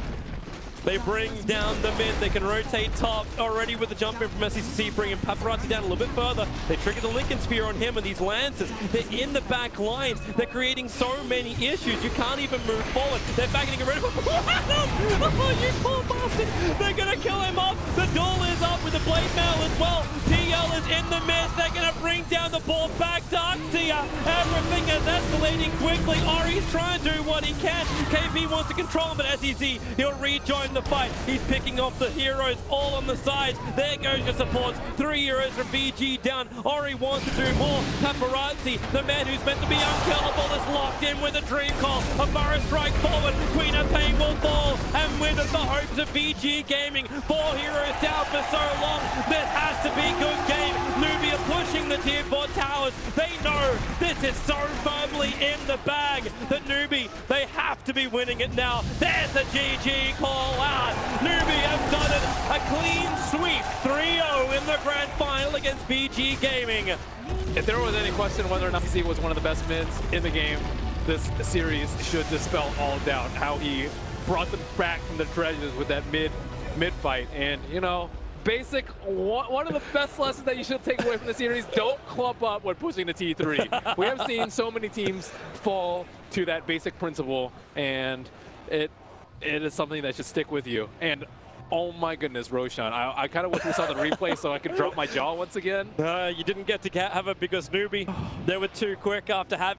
They bring down the mid. They can rotate top already with the jump in from SCC, bringing Paparazzi down a little bit further. They trigger the Lincoln Sphere on him and these Lancers. They're in the back lines. They're creating so many issues. You can't even move forward. They're back and getting rid of him. Oh, you poor bastard. They're going to kill him off. The duel is up with the Blade Mail as well. TL is in the mist. They're going to bring down the ball back to Arctia. Everything is escalating quickly. Ari's trying to do what he can. KP wants to control him, but SEC, he'll rejoin the fight. He's picking off the heroes all on the sides. There goes your supports. 3 heroes from VG down. Ori wants to do more. Paparazzi, the man who's meant to be unkillable, is locked in with a dream call. A Burrow strike forward. Queen of Pain will fall. And with the hopes of VG Gaming, 4 heroes down for so long. This has to be good game. Newbee are pushing the tier 4 towers. They know this is so firmly in the bag that Newbee, they have to be winning it now. There's the GG call out. Newbee have done it. A clean sweep. 3-0 in the grand final against VG Gaming. If there was any question whether or not CC was one of the best mids in the game, this series should dispel all doubt. How he brought them back from the treasures with that mid fight. And, you know, basic, one of the best lessons that you should take away from the series, don't clump up when pushing the T3. We have seen so many teams fall to that basic principle, and it is something that should stick with you. And oh my goodness, Roshan, I kind of wish we saw the replay so I could drop my jaw once again. You didn't get to have it because Newbee, they were too quick after having